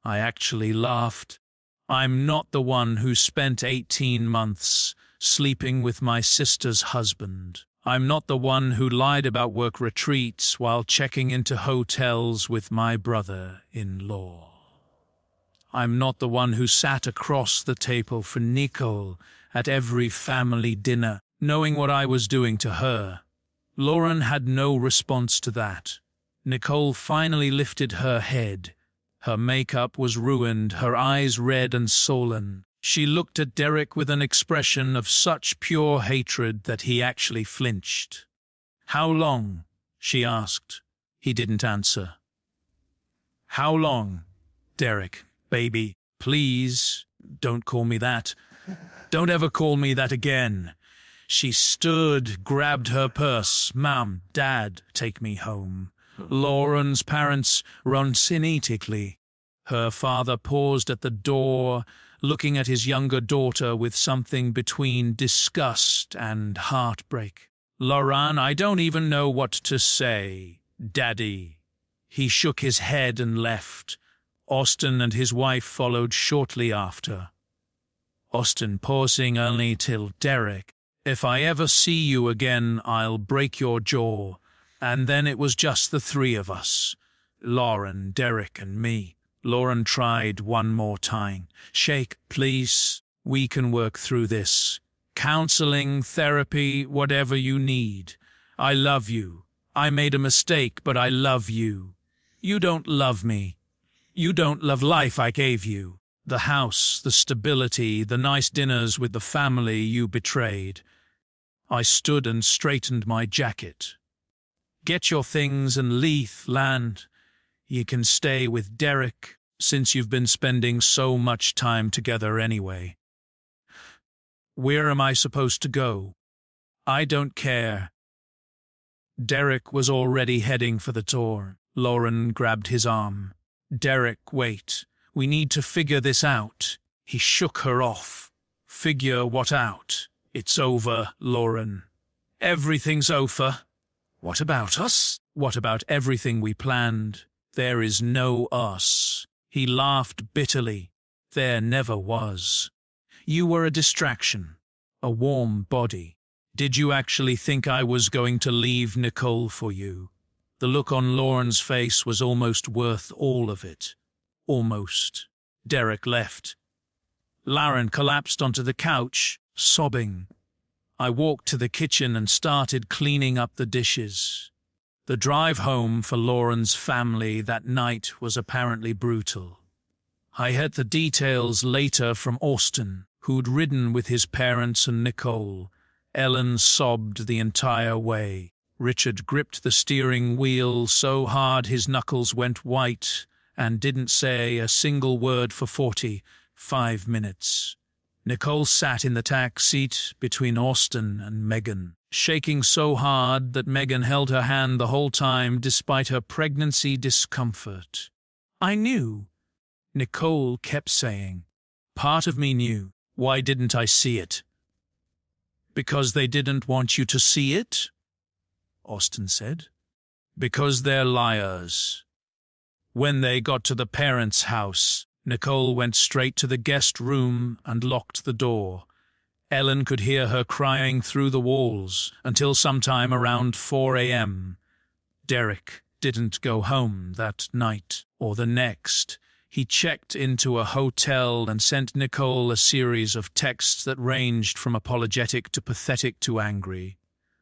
I actually laughed. I'm not the one who spent 18 months sleeping with my sister's husband. I'm not the one who lied about work retreats while checking into hotels with my brother-in-law. I'm not the one who sat across the table for Nicole at every family dinner, knowing what I was doing to her. Lauren had no response to that. Nicole finally lifted her head. Her makeup was ruined, her eyes red and sullen. She looked at Derek with an expression of such pure hatred that he actually flinched. "How long?" she asked. He didn't answer. "How long?" "Derek, baby, please, don't call me that. Don't ever call me that again." She stood, grabbed her purse. "Mom, Dad, take me home." Lauren's parents ran cynically. Her father paused at the door, looking at his younger daughter with something between disgust and heartbreak. "Lauren, I don't even know what to say. Daddy." He shook his head and left. Austin and his wife followed shortly after. Austin pausing only till Derek, "If I ever see you again, I'll break your jaw." And then it was just the three of us. Lauren, Derek, and me. Lauren tried one more time. "Shake, please. We can work through this. Counseling, therapy, whatever you need. I love you. I made a mistake, but I love you. You don't love me. You don't love life I gave you. The house, the stability, the nice dinners with the family you betrayed." I stood and straightened my jacket. "Get your things and leave, land. You can stay with Derek, since you've been spending so much time together anyway." "Where am I supposed to go?" "I don't care." Derek was already heading for the door. Lauren grabbed his arm. "Derek, wait. We need to figure this out." He shook her off. "Figure what out?" "It's over, Lauren. Everything's over." "What about us?" "What about everything we planned? There is no us." He laughed bitterly. "There never was. You were a distraction, a warm body. Did you actually think I was going to leave Nicole for you?" The look on Lauren's face was almost worth all of it. Almost. Derek left. Lauren collapsed onto the couch, sobbing. I walked to the kitchen and started cleaning up the dishes. The drive home for Lauren's family that night was apparently brutal. I heard the details later from Austin, who'd ridden with his parents and Nicole. Ellen sobbed the entire way. Richard gripped the steering wheel so hard his knuckles went white and didn't say a single word for 45 minutes. Nicole sat in the tack seat between Austin and Megan, shaking so hard that Megan held her hand the whole time despite her pregnancy discomfort. "I knew," Nicole kept saying. "Part of me knew. Why didn't I see it?" "Because they didn't want you to see it," Austin said. "Because they're liars." When they got to the parents' house, Nicole went straight to the guest room and locked the door. Ellen could hear her crying through the walls until sometime around 4 a.m. Derek didn't go home that night or the next. He checked into a hotel and sent Nicole a series of texts that ranged from apologetic to pathetic to angry.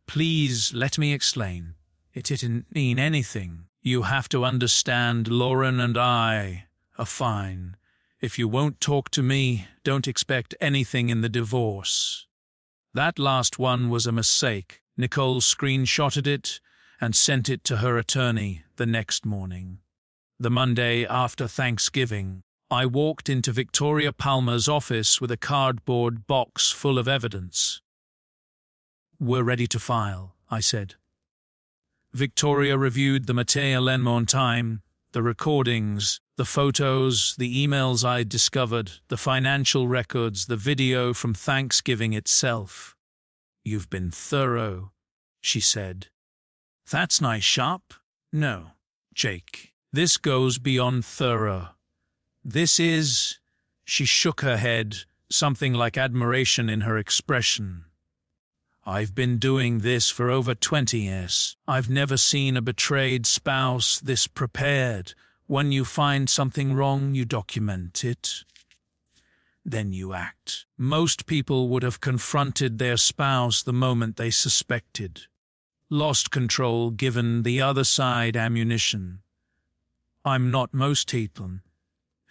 "Please, let me explain. It didn't mean anything. You have to understand, Lauren and I are fine. If you won't talk to me, don't expect anything in the divorce." That last one was a mistake. Nicole screenshotted it and sent it to her attorney the next morning. The Monday after Thanksgiving, I walked into Victoria Palmer's office with a cardboard box full of evidence. "We're ready to file," I said. Victoria reviewed the Matteo time, the recordings, the photos, the emails I'd discovered, the financial records, the video from Thanksgiving itself. "You've been thorough," she said. "That's nice, Sharp." "No, Jake, this goes beyond thorough. This is—" She shook her head, something like admiration in her expression. "I've been doing this for over 20 years. I've never seen a betrayed spouse this prepared. When you find something wrong, you document it. Then you act. Most people would have confronted their spouse the moment they suspected. Lost control, given the other side ammunition. I'm not most people."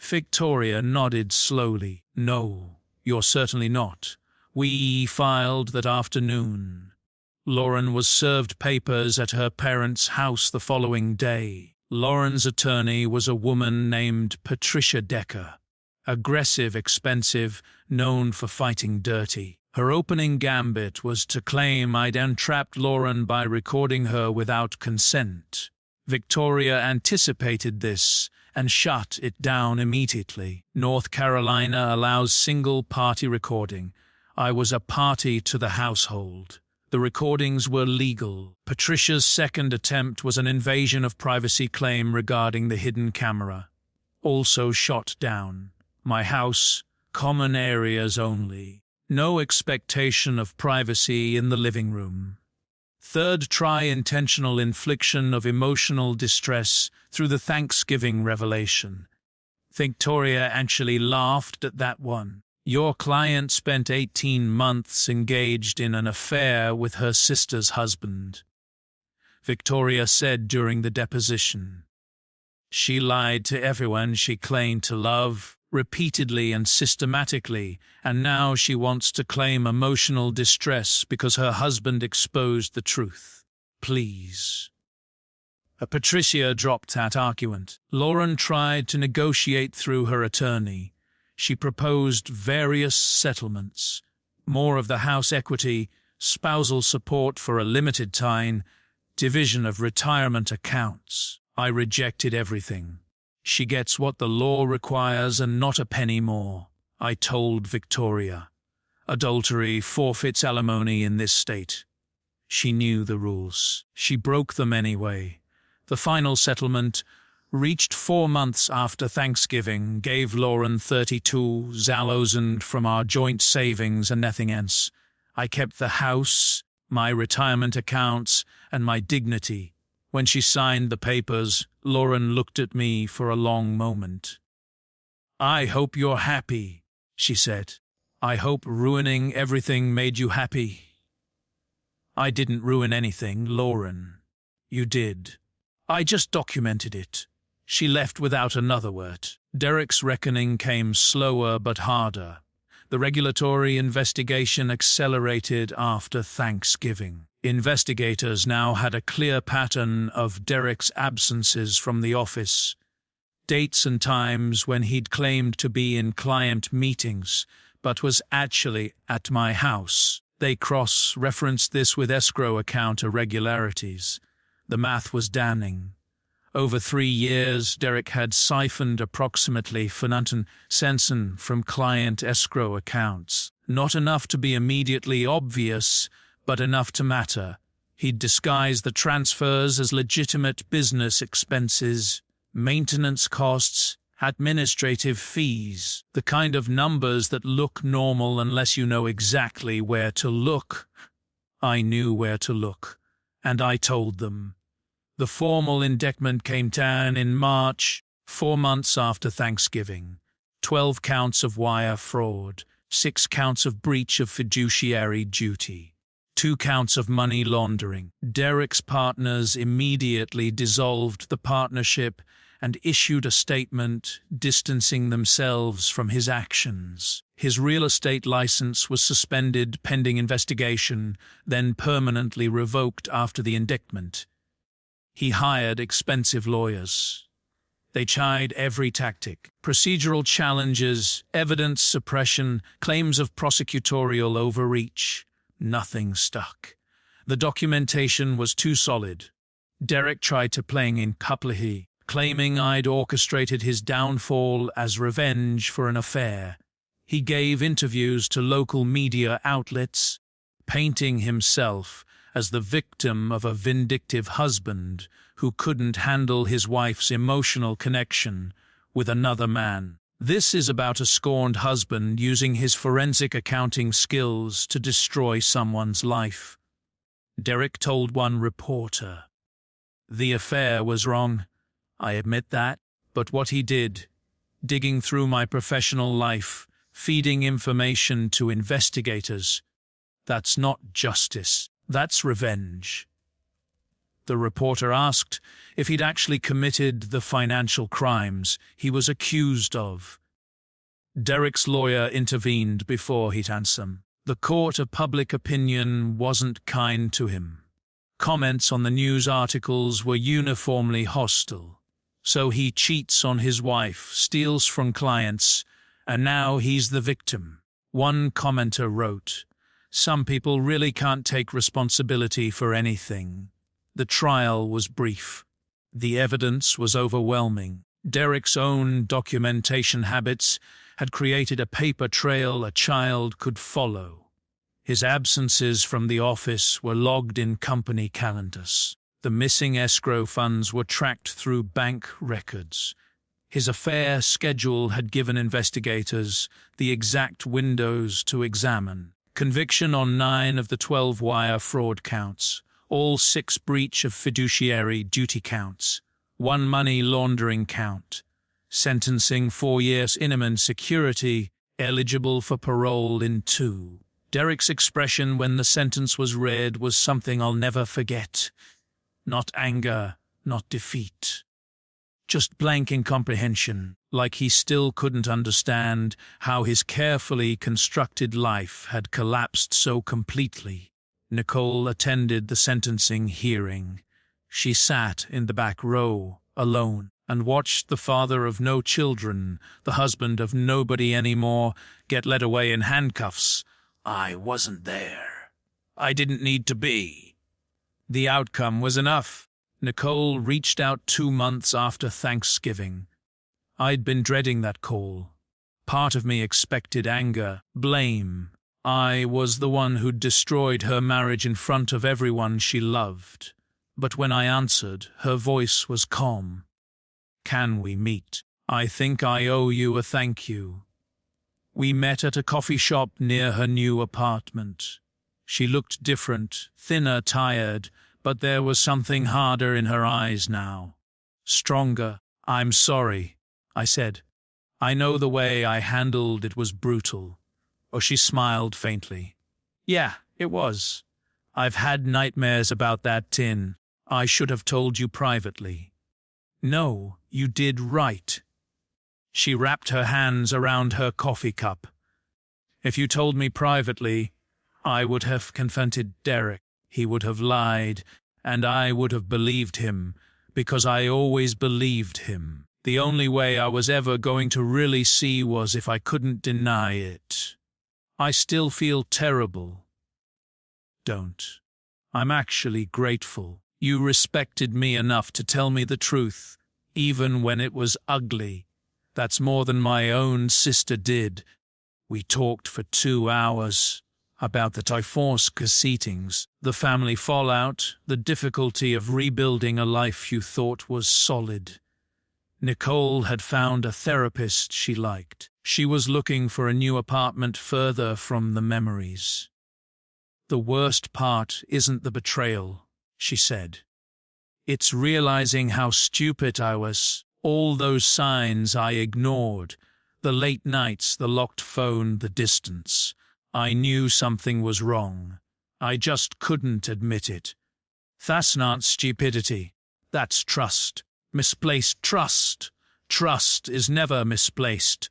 Victoria nodded slowly. "No, you're certainly not. We filed that afternoon." Lauren was served papers at her parents' house the following day. Lauren's attorney was a woman named Patricia Decker. Aggressive, expensive, known for fighting dirty. Her opening gambit was to claim I'd entrapped Lauren by recording her without consent. Victoria anticipated this and shut it down immediately. North Carolina allows single-party recording. I was a party to the household. The recordings were legal. Patricia's second attempt was an invasion of privacy claim regarding the hidden camera. Also shot down. My house, common areas only. No expectation of privacy in the living room. Third try, intentional infliction of emotional distress through the Thanksgiving revelation. Victoria actually laughed at that one. Your client spent 18 months engaged in an affair with her sister's husband, Victoria said during the deposition. She lied to everyone she claimed to love, repeatedly and systematically, and now she wants to claim emotional distress because her husband exposed the truth. Please. Patricia dropped that argument. Lauren tried to negotiate through her attorney. She proposed various settlements, more of the house equity, spousal support for a limited time, division of retirement accounts. I rejected everything. She gets what the law requires and not a penny more, I told Victoria. Adultery forfeits alimony in this state. She knew the rules. She broke them anyway. The final settlement, reached 4 months after Thanksgiving, gave Lauren $32,000 from our joint savings and nothing else. I kept the house, my retirement accounts, and my dignity. When she signed the papers, Lauren looked at me for a long moment. "I hope you're happy," she said. "I hope ruining everything made you happy." "I didn't ruin anything, Lauren. You did. I just documented it." She left without another word. Derek's reckoning came slower but harder. The regulatory investigation accelerated after Thanksgiving. Investigators now had a clear pattern of Derek's absences from the office. Dates and times when he'd claimed to be in client meetings, but was actually at my house. They cross-referenced this with escrow account irregularities. The math was damning. Over 3 years, Derek had siphoned approximately 400 cents from client escrow accounts. Not enough to be immediately obvious, but enough to matter. He'd disguised the transfers as legitimate business expenses, maintenance costs, administrative fees, the kind of numbers that look normal unless you know exactly where to look. I knew where to look, and I told them. The formal indictment came down in March, 4 months after Thanksgiving, 12 counts of wire fraud, 6 counts of breach of fiduciary duty, 2 counts of money laundering. Derek's partners immediately dissolved the partnership and issued a statement distancing themselves from his actions. His real estate license was suspended pending investigation, then permanently revoked after the indictment. He hired expensive lawyers. They tried every tactic: procedural challenges, evidence suppression, claims of prosecutorial overreach. Nothing stuck. The documentation was too solid. Derek tried to play in Cuplahy, claiming I'd orchestrated his downfall as revenge for an affair. He gave interviews to local media outlets, painting himself as the victim of a vindictive husband who couldn't handle his wife's emotional connection with another man. This is about a scorned husband using his forensic accounting skills to destroy someone's life. Derek told one reporter, "The affair was wrong. I admit that. But what he did, digging through my professional life, feeding information to investigators, that's not justice. That's revenge." The reporter asked if he'd actually committed the financial crimes he was accused of. Derek's lawyer intervened before he'd answer. The court of public opinion wasn't kind to him. Comments on the news articles were uniformly hostile. So he cheats on his wife, steals from clients, and now he's the victim. One commenter wrote, "Some people really can't take responsibility for anything." The trial was brief. The evidence was overwhelming. Derek's own documentation habits had created a paper trail a child could follow. His absences from the office were logged in company calendars. The missing escrow funds were tracked through bank records. His affair schedule had given investigators the exact windows to examine. Conviction on 9 of the 12 wire fraud counts, all 6 breach of fiduciary duty counts, 1 money laundering count. Sentencing 4 years minimum security, eligible for parole in 2. Derek's expression when the sentence was read was something I'll never forget. Not anger, not defeat. Just blank incomprehension, like he still couldn't understand how his carefully constructed life had collapsed so completely. Nicole attended the sentencing hearing. She sat in the back row, alone, and watched the father of no children, the husband of nobody anymore, get led away in handcuffs. I wasn't there. I didn't need to be. The outcome was enough. Nicole reached out 2 months after Thanksgiving. I'd been dreading that call. Part of me expected anger, blame. I was the one who'd destroyed her marriage in front of everyone she loved. But when I answered, her voice was calm. "Can we meet? I think I owe you a thank you." We met at a coffee shop near her new apartment. She looked different, thinner, tired, but there was something harder in her eyes now. Stronger. "I'm sorry," I said. "I know the way I handled it was brutal." Oh, she smiled faintly. "Yeah, it was. I've had nightmares about that tin. I should have told you privately." "No, you did right." She wrapped her hands around her coffee cup. "If you told me privately, I would have confronted Derek. He would have lied, and I would have believed him, because I always believed him. The only way I was ever going to really see was if I couldn't deny it. I still feel terrible." "Don't. I'm actually grateful. You respected me enough to tell me the truth, even when it was ugly. That's more than my own sister did." We talked for 2 hours about the divorce proceedings, the family fallout, the difficulty of rebuilding a life you thought was solid. Nicole had found a therapist she liked. She was looking for a new apartment further from the memories. "The worst part isn't the betrayal," she said. "It's realizing how stupid I was. All those signs I ignored. The late nights, the locked phone, the distance. I knew something was wrong. I just couldn't admit it. That's not stupidity. That's trust. Misplaced trust. Trust is never misplaced.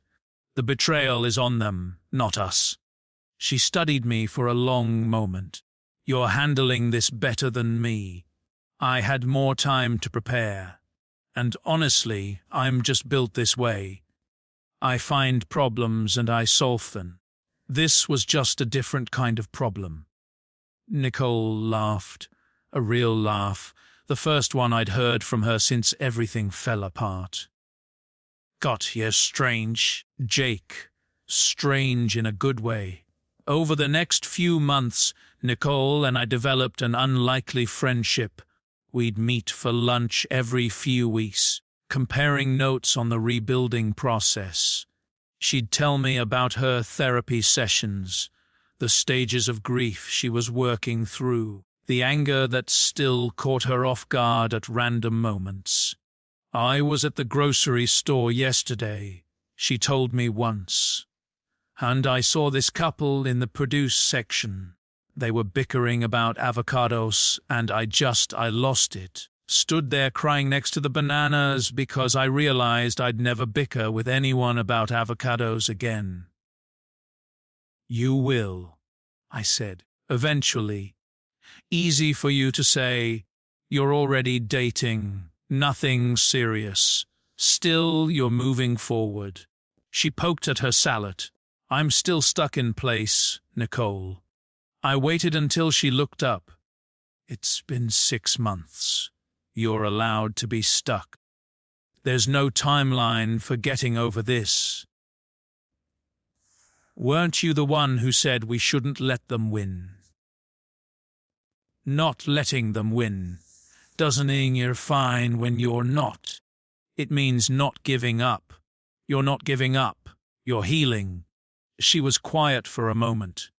The betrayal is on them, not us. She studied me for a long moment. You're handling this better than me. I had more time to prepare. And honestly, I'm just built this way. I find problems and I solve them. This was just a different kind of problem. Nicole laughed. A real laugh. The first one I'd heard from her since everything fell apart. Got here strange, Jake. Strange in a good way. Over the next few months, Nicole and I developed an unlikely friendship. We'd meet for lunch every few weeks, comparing notes on the rebuilding process. She'd tell me about her therapy sessions, the stages of grief she was working through, the anger that still caught her off guard at random moments. I was at the grocery store yesterday, she told me once, and I saw this couple in the produce section. They were bickering about avocados, and I lost it. Stood there crying next to the bananas because I realized I'd never bicker with anyone about avocados again. You will, I said, eventually. Easy for you to say, you're already dating, nothing serious. Still, you're moving forward. She poked at her salad. I'm still stuck in place, Nicole. I waited until she looked up. It's been 6 months. You're allowed to be stuck. There's no timeline for getting over this. Weren't you the one who said we shouldn't let them win? Not letting them win doesn't mean you're fine when you're not. It means not giving up. You're not giving up. You're healing. She was quiet for a moment.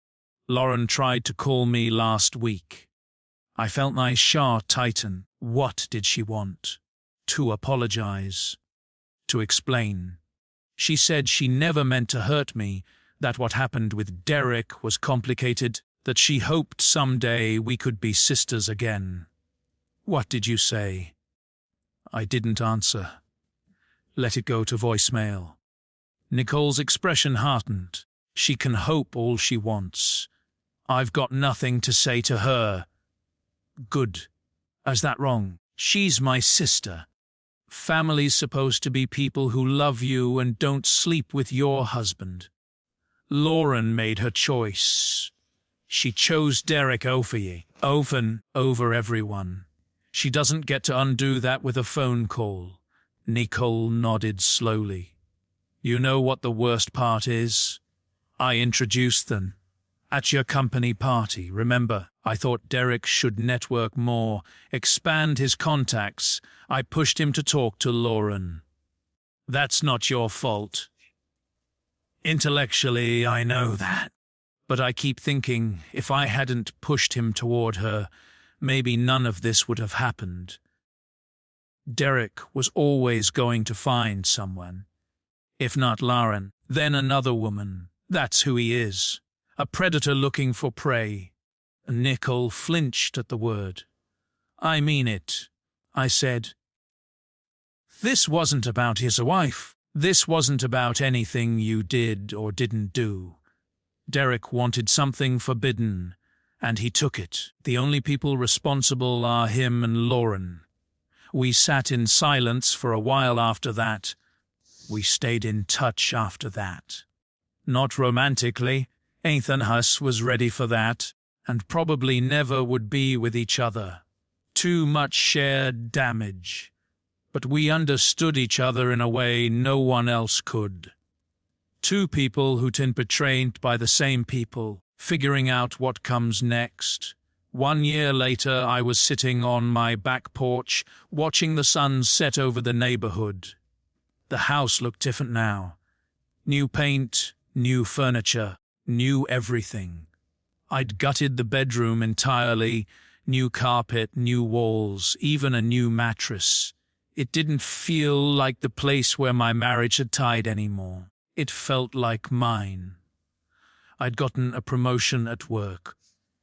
Lauren tried to call me last week. I felt my jaw tighten. What did she want? To apologize. To explain. She said she never meant to hurt me, that what happened with Derek was complicated, that she hoped someday we could be sisters again. What did you say? I didn't answer. Let it go to voicemail. Nicole's expression hardened. She can hope all she wants. I've got nothing to say to her. Good. Is that wrong? She's my sister. Family's supposed to be people who love you and don't sleep with your husband. Lauren made her choice. She chose Derek over you, over everyone. She doesn't get to undo that with a phone call. Nicole nodded slowly. You know what the worst part is? I introduced them. At your company party, remember? I thought Derek should network more, expand his contacts. I pushed him to talk to Lauren. That's not your fault. Intellectually, I know that. But I keep thinking, if I hadn't pushed him toward her, maybe none of this would have happened. Derek was always going to find someone. If not Lauren, then another woman. That's who he is. A predator looking for prey. Nicole flinched at the word. I mean it, I said. This wasn't about his wife. This wasn't about anything you did or didn't do. Derek wanted something forbidden, and he took it. The only people responsible are him and Lauren. We sat in silence for a while after that. We stayed in touch after that. Not romantically. Ethan Huss was ready for that, and probably never would be with each other. Too much shared damage. But we understood each other in a way no one else could. Two people who'd been betrayed by the same people, figuring out what comes next. 1 year later, I was sitting on my back porch, watching the sun set over the neighborhood. The house looked different now. New paint, new furniture, new everything. I'd gutted the bedroom entirely, new carpet, new walls, even a new mattress. It didn't feel like the place where my marriage had tied anymore. It felt like mine. I'd gotten a promotion at work.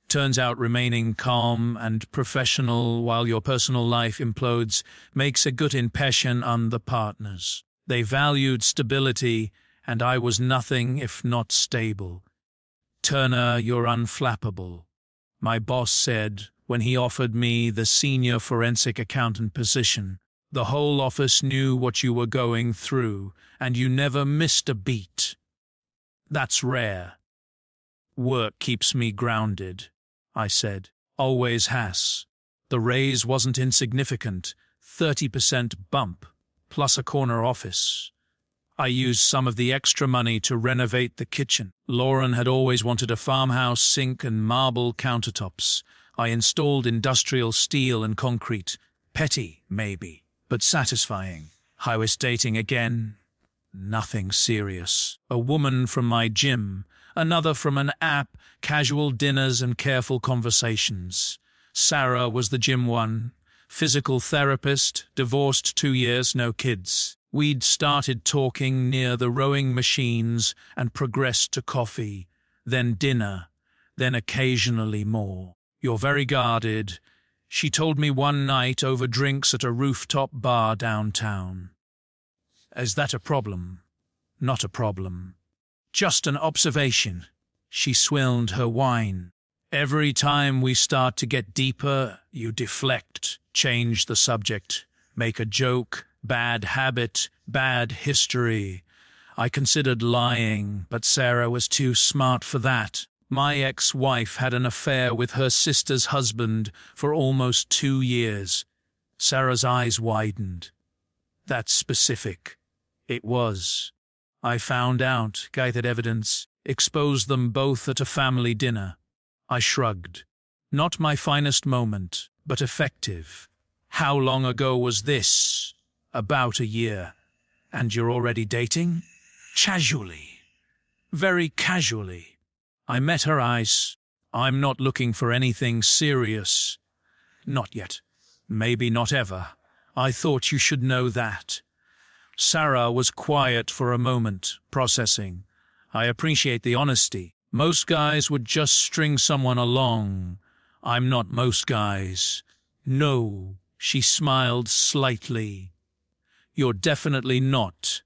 Turns out remaining calm and professional while your personal life implodes makes a good impression on the partners. They valued stability, and I was nothing if not stable. "Turner, you're unflappable," my boss said when he offered me the senior forensic accountant position. "The whole office knew what you were going through, and you never missed a beat. That's rare." "Work keeps me grounded," I said. "Always has." The raise wasn't insignificant, 30% bump, plus a corner office. I used some of the extra money to renovate the kitchen. Lauren had always wanted a farmhouse sink and marble countertops. I installed industrial steel and concrete. Petty, maybe, but satisfying. I was dating again. Nothing serious. A woman from my gym, another from an app, casual dinners and careful conversations. Sarah was the gym one. Physical therapist, divorced 2 years, no kids. We'd started talking near the rowing machines and progressed to coffee, then dinner, then occasionally more. "You're very guarded," she told me one night over drinks at a rooftop bar downtown. "Is that a problem?" "Not a problem. Just an observation." She swilled her wine. "Every time we start to get deeper, you deflect, change the subject, make a joke, bad habit, bad history." I considered lying, but Sarah was too smart for that. My ex-wife had an affair with her sister's husband for almost 2 years. Sarah's eyes widened. "That's specific." It was. "I found out, gathered evidence, exposed them both at a family dinner." I shrugged. "Not my finest moment, but effective." "How long ago was this?" "About a year." "And you're already dating?" "Casually. Very casually." I met her eyes. "I'm not looking for anything serious." "Not yet. Maybe not ever. I thought you should know that." Sarah was quiet for a moment, processing. "I appreciate the honesty. Most guys would just string someone along. I'm not most guys." "No," she smiled slightly. "You're definitely not."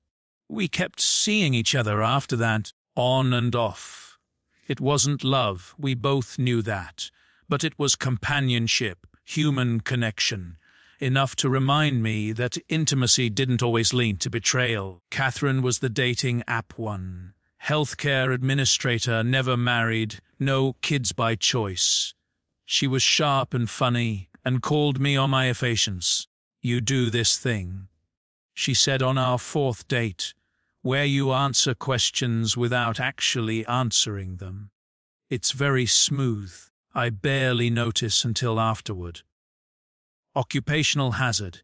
We kept seeing each other after that, on and off. It wasn't love, we both knew that, but it was companionship, human connection, enough to remind me that intimacy didn't always lead to betrayal. Catherine was the dating app one. Healthcare administrator, never married, no kids by choice. She was sharp and funny, and called me on my affections. "You do this thing," she said on our 4th date, "where you answer questions without actually answering them. It's very smooth. I barely notice until afterward." Occupational hazard.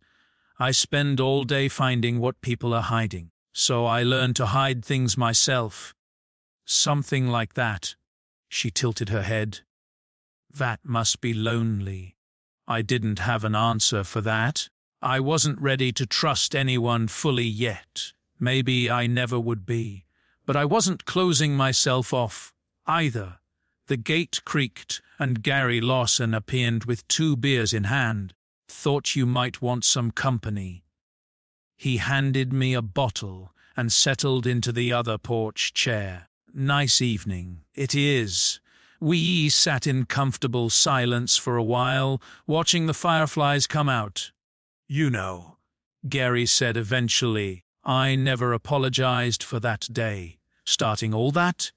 I spend all day finding what people are hiding, so I learn to hide things myself. "Something like that." She tilted her head. "That must be lonely." I didn't have an answer for that. I wasn't ready to trust anyone fully yet. Maybe I never would be. But I wasn't closing myself off either. The gate creaked, and Gary Lawson appeared with 2 beers in hand. "Thought you might want some company." He handed me a bottle and settled into the other porch chair. "Nice evening." "It is." We sat in comfortable silence for a while, watching the fireflies come out. "You know," Gary said eventually, "I never apologized for that day. Starting all that?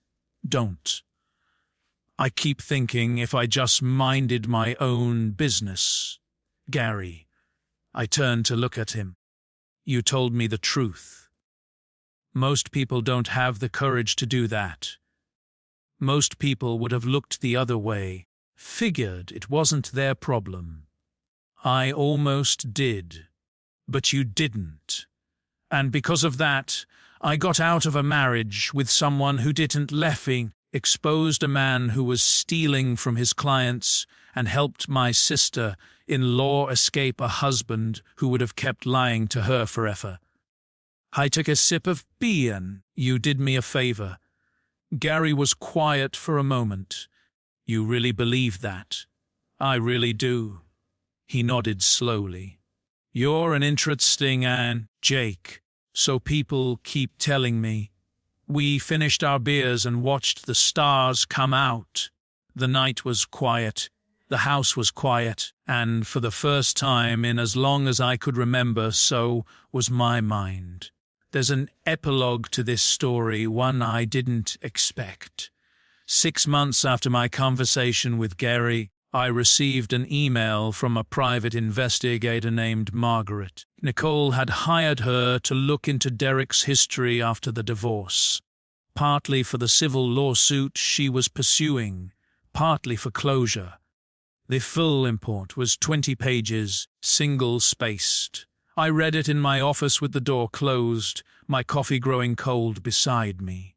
Don't. I keep thinking if I just minded my own business." "Gary." I turned to look at him. "You told me the truth." Most people don't have the courage to do that. Most people would have looked the other way, figured it wasn't their problem. I almost did, but you didn't. And because of that, I got out of a marriage with someone who didn't let me. exposed a man who was stealing from his clients and helped my sister-in-law escape a husband who would have kept lying to her forever. I took a sip of beer and you did me a favor. Gary was quiet for a moment. You really believe that? I really do. He nodded slowly. You're an interesting and Jake, so people keep telling me. We finished our beers and watched the stars come out. The night was quiet, the house was quiet, and for the first time in as long as I could remember, so was my mind. There's an epilogue to this story, one I didn't expect. 6 months after my conversation with Gary, I received an email from a private investigator named Margaret. Nicole had hired her to look into Derek's history after the divorce, partly for the civil lawsuit she was pursuing, partly for closure. The full import was 20 pages, single-spaced. I read it in my office with the door closed, my coffee growing cold beside me.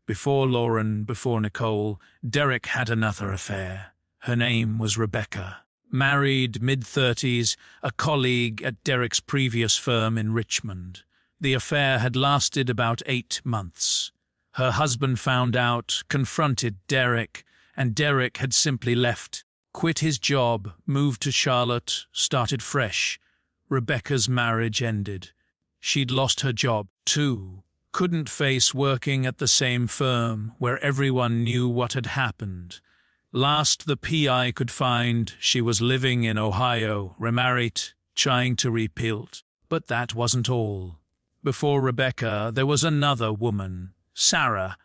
Before Lauren, before Nicole, Derek had another affair. Her name was Rebecca. Married, mid-30s, a colleague at Derek's previous firm in Richmond. The affair had lasted about 8 months. Her husband found out, confronted Derek, and Derek had simply left, quit his job, moved to Charlotte, started fresh. Rebecca's marriage ended. She'd lost her job, too. Couldn't face working at the same firm where everyone knew what had happened. Last the PI could find, she was living in Ohio, remarried, trying to rebuild. But that wasn't all. Before Rebecca, there was another woman, Sarah,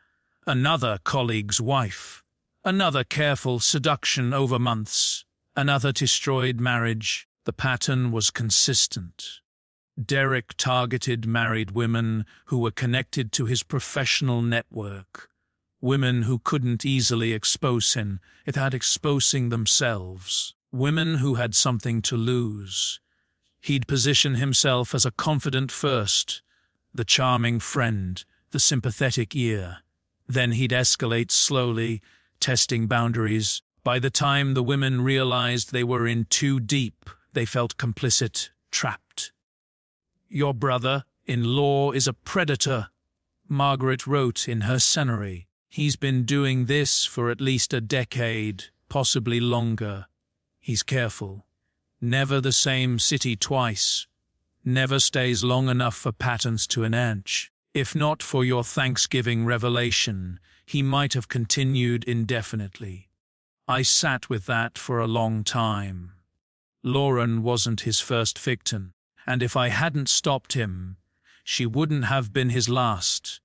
another colleague's wife. Another careful seduction over months. Another destroyed marriage. The pattern was consistent. Derek targeted married women who were connected to his professional network. Women who couldn't easily expose him without exposing themselves. Women who had something to lose. He'd position himself as a confident first, the charming friend, the sympathetic ear. Then he'd escalate slowly, testing boundaries. By the time the women realized they were in too deep, they felt complicit, trapped. Your brother-in-law is a predator, Margaret wrote in her scenery. He's been doing this for at least a decade, possibly longer. He's careful. Never the same city twice. Never stays long enough for patterns to enhance. If not for your Thanksgiving revelation, he might have continued indefinitely. I sat with that for a long time. Lauren wasn't his first victim, and if I hadn't stopped him, she wouldn't have been his last.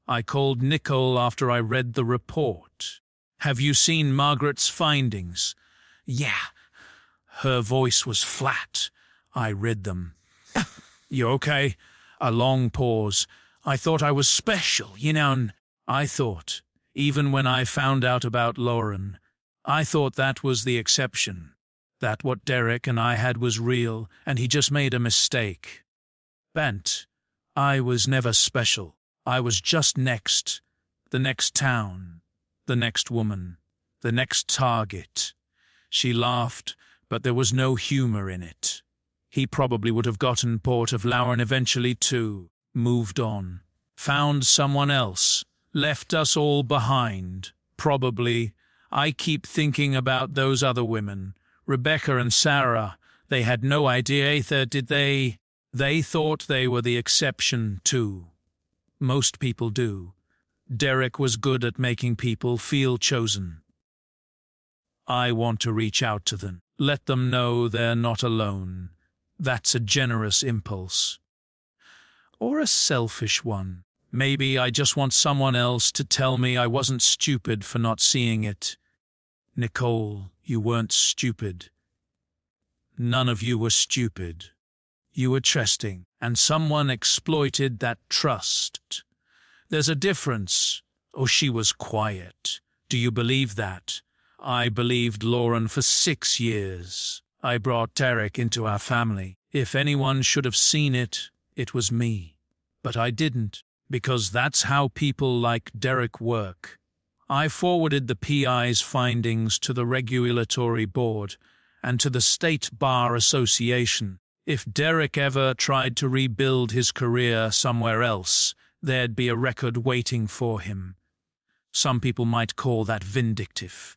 I called Nicole after I read the report. Have you seen Margaret's findings? Yeah. Her voice was flat. I read them. You okay? A long pause. I thought I was special, and I thought, even when I found out about Lauren, I thought that was the exception. That what Derek and I had was real, and he just made a mistake. Bent, I was never special. I was just next. The next town. The next woman. The next target. She laughed, but there was no humor in it. He probably would have gotten bored of Lauren eventually too. Moved on. Found someone else. Left us all behind. Probably. I keep thinking about those other women. Rebecca and Sarah. They had no idea either, did they? They thought they were the exception too. Most people do. Derek was good at making people feel chosen. I want to reach out to them. Let them know they're not alone. That's a generous impulse. Or a selfish one. Maybe I just want someone else to tell me I wasn't stupid for not seeing it. Nicole, you weren't stupid. None of you were stupid. You were trusting, and someone exploited that trust. There's a difference. Oh, she was quiet. Do you believe that? I believed Lauren for 6 years. I brought Derek into our family. If anyone should have seen it, it was me. But I didn't, because that's how people like Derek work. I forwarded the PI's findings to the Regulatory Board and to the State Bar Association. If Derek ever tried to rebuild his career somewhere else, there'd be a record waiting for him. Some people might call that vindictive.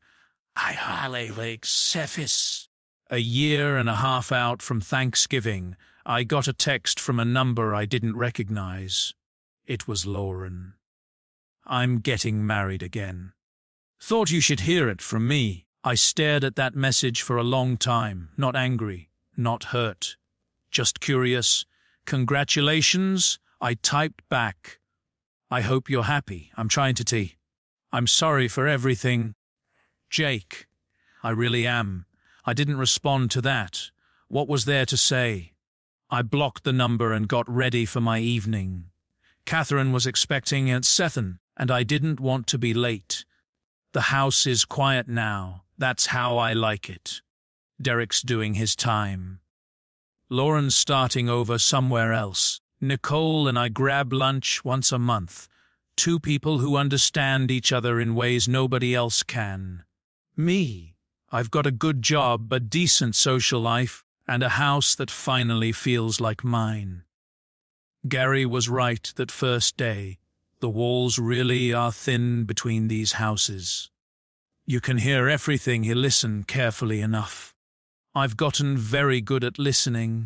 I highly accept. A year and a half out from Thanksgiving, I got a text from a number I didn't recognize. It was Lauren. I'm getting married again. Thought you should hear it from me. I stared at that message for a long time, not angry, not hurt. Just curious. Congratulations, I typed back. I hope you're happy. I'm trying to tea. I'm sorry for everything. Jake. I really am. I didn't respond to that. What was there to say? I blocked the number and got ready for my evening. Catherine was expecting Aunt Sethan, and I didn't want to be late. The house is quiet now. That's how I like it. Derek's doing his time. Lauren's starting over somewhere else. Nicole and I grab lunch once a month. Two people who understand each other in ways nobody else can. Me. I've got a good job, a decent social life, and a house that finally feels like mine. Gary was right that first day. The walls really are thin between these houses. You can hear everything you listen carefully enough. I've gotten very good at listening.